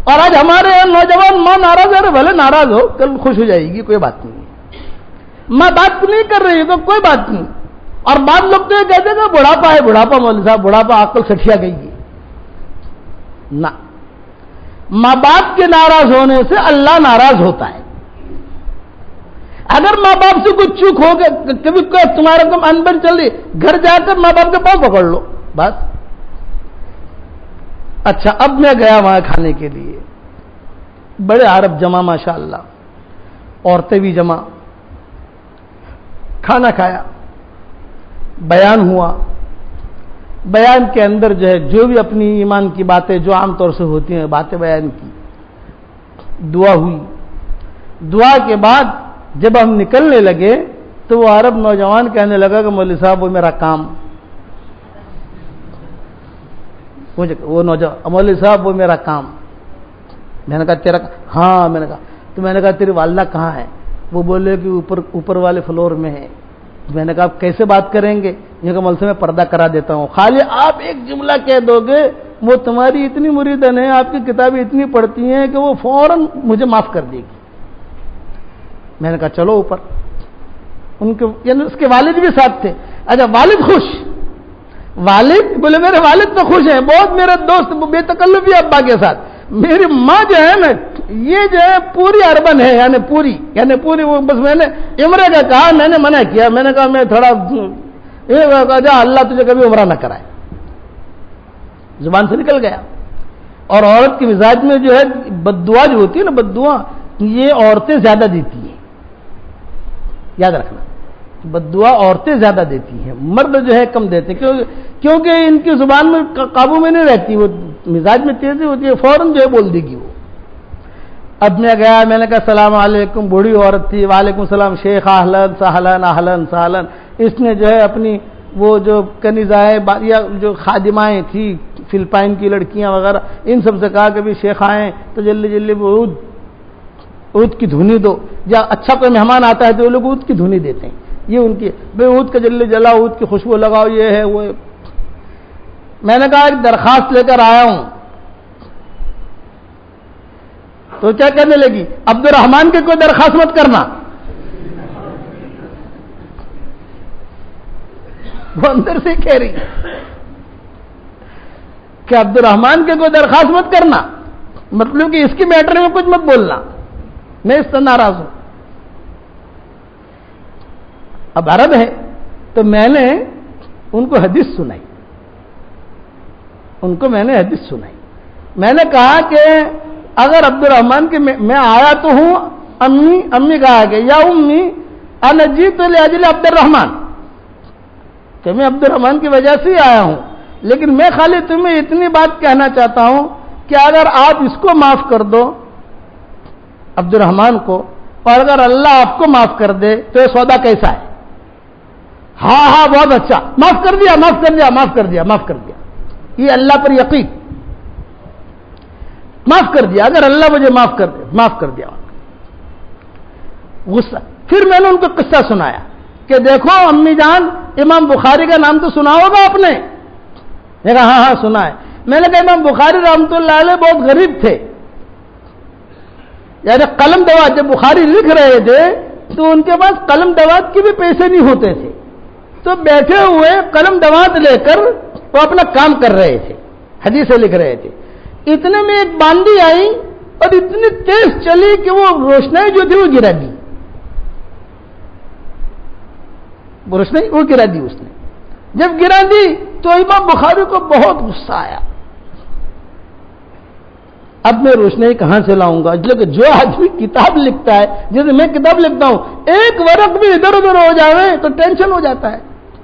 اور آج ہمارے نوجوان ماں ناراض ہے, بھلے ناراض ہو کل خوش ہو جائے گی کوئی بات نہیں. ماں بات نہیں کر رہی ہے تو کوئی بات نہیں. اور بعض لوگ تو یہ کہتے ہیں کہ بڑھاپا ہے, بڑھاپا مولوی صاحب بڑھاپا عقل سٹھیا گئی ہے. نہ, ماں باپ کے ناراض ہونے سے اللہ ناراض ہوتا ہے. اگر ماں باپ سے کچھ چوک ہو گیا کبھی تمہارے کو انبن چل رہی, گھر جا کر ماں باپ کے پاؤں پکڑ لو بس. اچھا اب میں گیا وہاں کھانے کے لیے, بڑے عرب جمع ماشاء اللہ, عورتیں بھی جمع, کھانا کھایا, بیان ہوا. بیان کے اندر جو ہے جو بھی اپنی ایمان کی باتیں جو عام طور سے ہوتی ہیں باتیں بیان کی, دعا ہوئی. دعا کے بعد جب ہم نکلنے لگے تو وہ عرب نوجوان کہنے لگا کہ مولوی صاحب وہ میرا کام, وہ نوجوان مولوی صاحب وہ میرا کام. میں نے کہا تیرا؟ ہاں. میں نے کہا تو میں نے کہا تیری والدہ کہاں ہے؟ وہ بولے کہ اوپر والے فلور میں ہے. میں نے کہا آپ کیسے بات کریں گے؟ یہ کہ مول سے میں پردہ کرا دیتا ہوں, خالی آپ ایک جملہ کہہ دو گے وہ تمہاری اتنی مریدن ہے, آپ کی کتابیں اتنی پڑھتی ہیں کہ وہ فوراً مجھے معاف کر دے گی. میں نے کہا چلو اوپر. ان کے یعنی اس کے والد بھی ساتھ تھے. اچھا والد خوش؟ والد بولے میرے والد تو خوش ہیں بہت, میرے دوست بے تکلفی ابا کے ساتھ. میری ماں جو ہے نا یہ جو ہے پوری اربن ہے, یعنی پوری وہ بس میں نے عمرے کا کہا, میں نے منع کیا. میں نے کہا میں تھوڑا جا اللہ تجھے کبھی عمرہ نہ کرائے, زبان سے نکل گیا. اور عورت کے مزاج میں جو ہے بد دعا جو ہوتی ہے نا, بد دعا یہ عورتیں زیادہ دیتی ہیں, یاد رکھنا. بد دعا عورتیں زیادہ دیتی ہیں, مرد جو ہے کم دیتے ہیں, کیونکہ ان کی زبان میں قابو میں نہیں رہتی, وہ مزاج میں تیزی ہوتی ہے, فوراً جو ہے بول دے گی وہ. اب میں گیا, میں نے کہا السلام علیکم. بوڑھی عورت تھی. وعلیکم السلام شیخ, اہلن سہلن اہلن سہلن. اس نے جو ہے اپنی وہ جو کنیزائیں یا جو خادمائیں تھیں فلپائن کی لڑکیاں وغیرہ, ان سب سے کہا کہ بھی شیخ آئیں تو جلدی جلدی عود کی دھنی دو, یا اچھا کوئی مہمان آتا ہے تو وہ لوگ عود کی دھنی دیتے ہیں. یہ ان کی بھائی عود کا جلدی جلاؤ, عود کی خوشبو لگاؤ, یہ ہے وہ. میں نے کہا ایک درخواست لے کر آیا ہوں. تو کیا کہنے لگی, عبد الرحمان کے کوئی درخواست مت کرنا. وہ اندر سے کہہ رہی کہ عبد الرحمان کے کوئی درخواست مت کرنا, مطلب کہ اس کی میٹر میں کچھ مت بولنا, میں اس سے ناراض ہوں. اب عرب ہے تو میں نے ان کو حدیث سنائی, میں نے کہا کہ اگر عبد الرحمان کے میں آیا تو ہوں, امی کہا کہ یا امی انا جیت لاجل عبد الرحمان, کہ میں عبد الرحمان کی وجہ سے ہی آیا ہوں, لیکن میں خالی تمہیں اتنی بات کہنا چاہتا ہوں کہ اگر آپ اس کو معاف کر دو عبد الرحمان کو, اور اگر اللہ آپ کو معاف کر دے تو یہ سودا کیسا ہے؟ ہاں بہت اچھا, معاف کر دیا. یہ اللہ پر یقین, معاف کر دیا. اگر اللہ مجھے معاف کر دیا. غصہ. پھر میں نے ان کو قصہ سنایا کہ دیکھو امی جان, امام بخاری کا نام تو سنا ہوگا آپ نے. میں کہا ہاں سنا ہے. میں نے کہا امام بخاری رحمۃ اللہ علیہ بہت غریب تھے, یعنی قلم دوات, جب بخاری لکھ رہے تھے تو ان کے پاس قلم دوات کے بھی پیسے نہیں ہوتے تھے, تو بیٹھے ہوئے قلم دوات لے کر وہ اپنا کام کر رہے تھے, حدیثیں لکھ رہے تھے. اتنے میں ایک باندی آئی اور اتنی تیز چلی کہ وہ روشنائی جو تھی وہ گرا دی. روشنائی وہ گرا دی اس نے. جب گرا دی تو امام بخاری کو بہت غصہ آیا. اب میں روشنائی کہاں سے لاؤں گا؟ جو آدمی کتاب لکھتا ہے، جیسے میں کتاب لکھتا ہوں، ایک ورق بھی ادھر ادھر ہو جائے تو ٹینشن ہو جاتا ہے،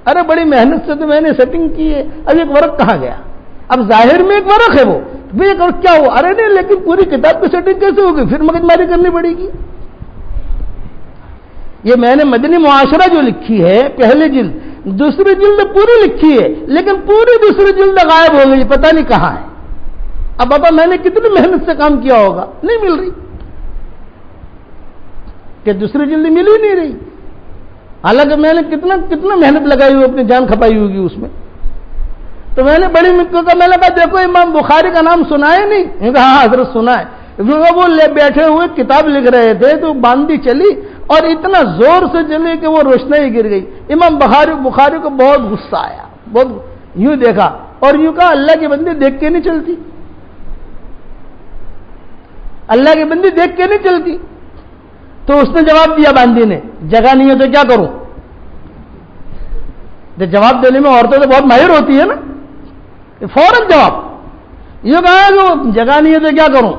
ارے بڑی محنت سے تو میں نے سیٹنگ کی ہے، اب ایک ورق کہاں گیا؟ اب ظاہر میں ایک ورق ہے، وہ کیا ہوا؟ ارے نہیں، لیکن پوری کتاب کی سیٹنگ کیسے ہوگی؟ پھر مگز ماری کرنی پڑے گی۔ یہ میں نے مدنی معاشرہ جو لکھی ہے پہلی جلد، دوسری جلد پوری لکھی ہے، لیکن پوری دوسری جلد غائب ہو گئی، پتہ نہیں کہاں ہے۔ اب بابا میں نے کتنی محنت سے کام کیا ہوگا، نہیں مل رہی، کہ دوسری جلد مل ہی نہیں رہی، حالانکہ میں نے کتنا محنت لگائی ہوئی، اپنی جان کھپائی ہوگی اس میں۔ تو میں نے بڑی مٹوں کا، میں نے کہا دیکھو امام بخاری کا نام سنا ہے نہیں؟ میں نے کہا ہاں حضرت سنا ہے۔ وہ بیٹھے ہوئے کتاب لکھ رہے تھے تو باندھی چلی اور اتنا زور سے چلی کہ وہ روشنائی گر گئی۔ امام بخاری کو بہت غصہ آیا، بہت یوں دیکھا اور یوں کہا اللہ کی بندی دیکھ کے نہیں چلتی، اللہ کی بندی دیکھ کے نہیں چلتی۔ تو اس نے جواب دیا، باندھی نے، جگہ نہیں ہے تو کیا کروں؟ جواب دینے میں عورتیں تو بہت ماہر ہوتی ہے نا، فوراً جواب یہ کہا کہ جگہ نہیں ہے تو کیا کروں؟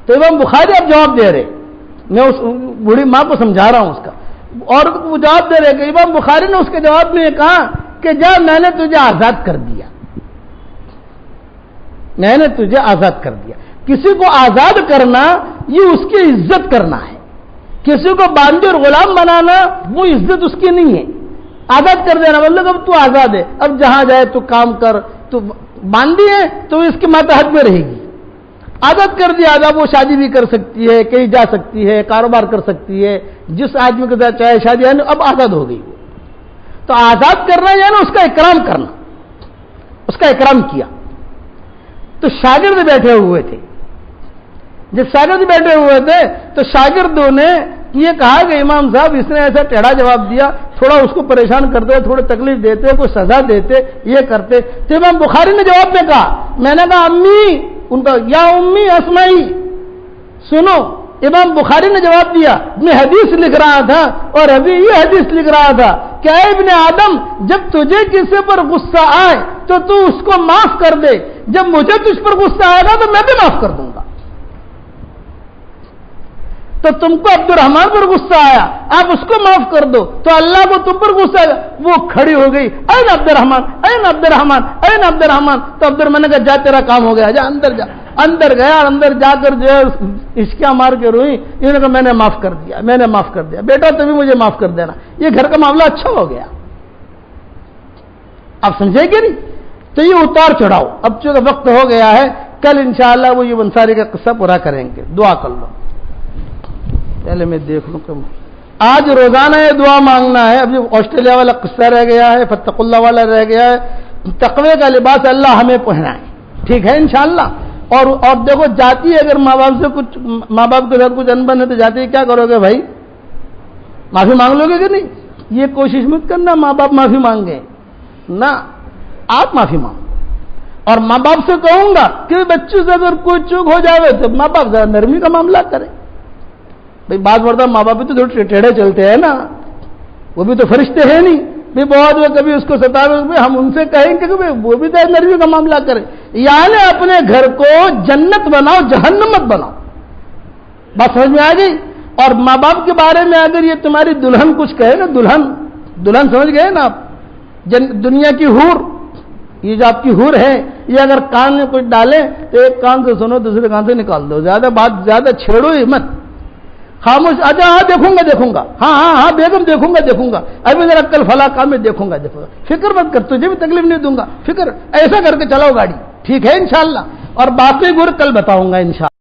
تو امام بخاری اب جواب دے رہے، میں اس بوڑھی ماں کو سمجھا رہا ہوں اس کا، اور وہ جواب دے رہے کہ امام بخاری نے اس کے جواب میں یہ کہا کہ جا میں نے تجھے آزاد کر دیا، میں نے تجھے آزاد کر دیا۔ کسی کو آزاد کرنا یہ اس کی عزت کرنا ہے، کسی کو باندھی اور غلام بنانا وہ عزت اس کی نہیں ہے۔ آزاد کر دینا مطلب اب تو آزاد ہے، اب جہاں جائے تو کام کر، تو باندھی ہے تو اس کے ماتحت میں رہے گی۔ آزاد کر دیا، اب وہ شادی بھی کر سکتی ہے، کہیں جا سکتی ہے، کاروبار کر سکتی ہے، جس آدمی کے ساتھ چاہے شادی ہے، اب آزاد ہو گئی۔ تو آزاد کرنا یعنی اس کا اکرام کرنا، اس کا اکرام کیا۔ تو شاگرد بیٹھے ہوئے تھے، جب شاگرد بیٹھے ہوئے تھے تو شاگردوں نے یہ کہا کہ امام صاحب اس نے ایسا ٹیڑھا جواب دیا، تھوڑا اس کو پریشان کرتے، تھوڑی تکلیف دیتے، کوئی سزا دیتے، یہ کرتے۔ تو امام بخاری نے جواب میں کہا، میں نے کہا امی، ان کا یا امی اسمعی، سنو، امام بخاری نے جواب دیا، میں حدیث لکھ رہا تھا اور ابھی یہ حدیث لکھ رہا تھا کہ اے ابن آدم، جب تجھے کسی پر غصہ آئے تو اس کو معاف کر دے، جب مجھے تجھ پر غصہ آئے گا تو میں بھی معاف کر دوں گا۔ تو تم کو عبد الرحمان پر غصہ آیا، آپ اس کو معاف کر دو تو اللہ کو تم پر غصہ آئے گا۔ وہ کھڑی ہو گئی، این عبد الرحمان، این عبد الرحمان، این عبد الرحمان۔ تو عبد الرحمان نے کہا جا تیرا کام ہو گیا، جا اندر جا۔ اندر گیا، اندر جا کر جو ہے اسکیا مار کے روئی، انہوں نے کہا میں نے معاف کر دیا، میں نے معاف کر دیا، بیٹا تم بھی مجھے معاف کر دینا، یہ گھر کا معاملہ اچھا ہو گیا۔ آپ سمجھے کہ نہیں؟ تو یہ اتار چڑھاؤ، اب چونکہ وقت ہو گیا ہے، کل انشاءاللہ وہ یہ انصاری کا قصہ پورا کریں گے۔ دعا کر لو، پہلے میں دیکھ لوں کہ آج روزانہ یہ دعا مانگنا ہے۔ اب جو آسٹریلیا والا قصہ رہ گیا ہے، فتق اللہ والا رہ گیا ہے، تقوی کا لباس اللہ ہمیں پہنائے، ٹھیک ہے انشاءاللہ۔ اور دیکھو جاتی ہے، اگر ماں باپ سے کچھ، ماں باپ کے ساتھ کچھ انبن ہے تو جاتی ہے کیا کرو گے بھائی؟ معافی مانگ لو گے کہ نہیں؟ یہ کوشش مت کرنا ماں باپ معافی مانگے نہ، آپ معافی مانگو۔ اور ماں باپ سے کہوں گا کہ بچوں سے اگر کوئی چوک ہو جائے تو ماں باپ ذرا نرمی کا معاملہ کرے بھائی، بات بڑھتا ماں باپ بھی تو تھوڑے ٹیڑھے چلتے ہیں نا، وہ بھی تو فرشتے ہیں نہیں بھی بہت وہ کبھی اس کو ستاوے، ہم ان سے کہیں گے کہ وہ بھی تو نرمی کا معاملہ کرے۔ یعنی اپنے گھر کو جنت بناؤ، جہنم مت بناؤ، بات سمجھ میں آ گئی؟ اور ماں باپ کے بارے میں اگر یہ تمہاری دلہن کچھ کہے نا، دلہن سمجھ گئے نا آپ، دنیا کی حور، یہ جو آپ کی حور ہے، یہ اگر کان میں کچھ ڈالے تو ایک کان سے سنو، دوسرے کان سے نکال دو، زیادہ چھیڑو ہی مت، خاموش۔ اچھا ہاں دیکھوں گا، ہاں بیگم دیکھوں گا، ابھی ذرا کل فلاں کام میں دیکھوں گا، فکر مت کر، تجھے بھی تکلیف نہیں دوں گا، فکر ایسا کر کے چلاؤ گاڑی، ٹھیک ہے انشاءاللہ۔ اور باقی گر کل بتاؤں گا انشاءاللہ۔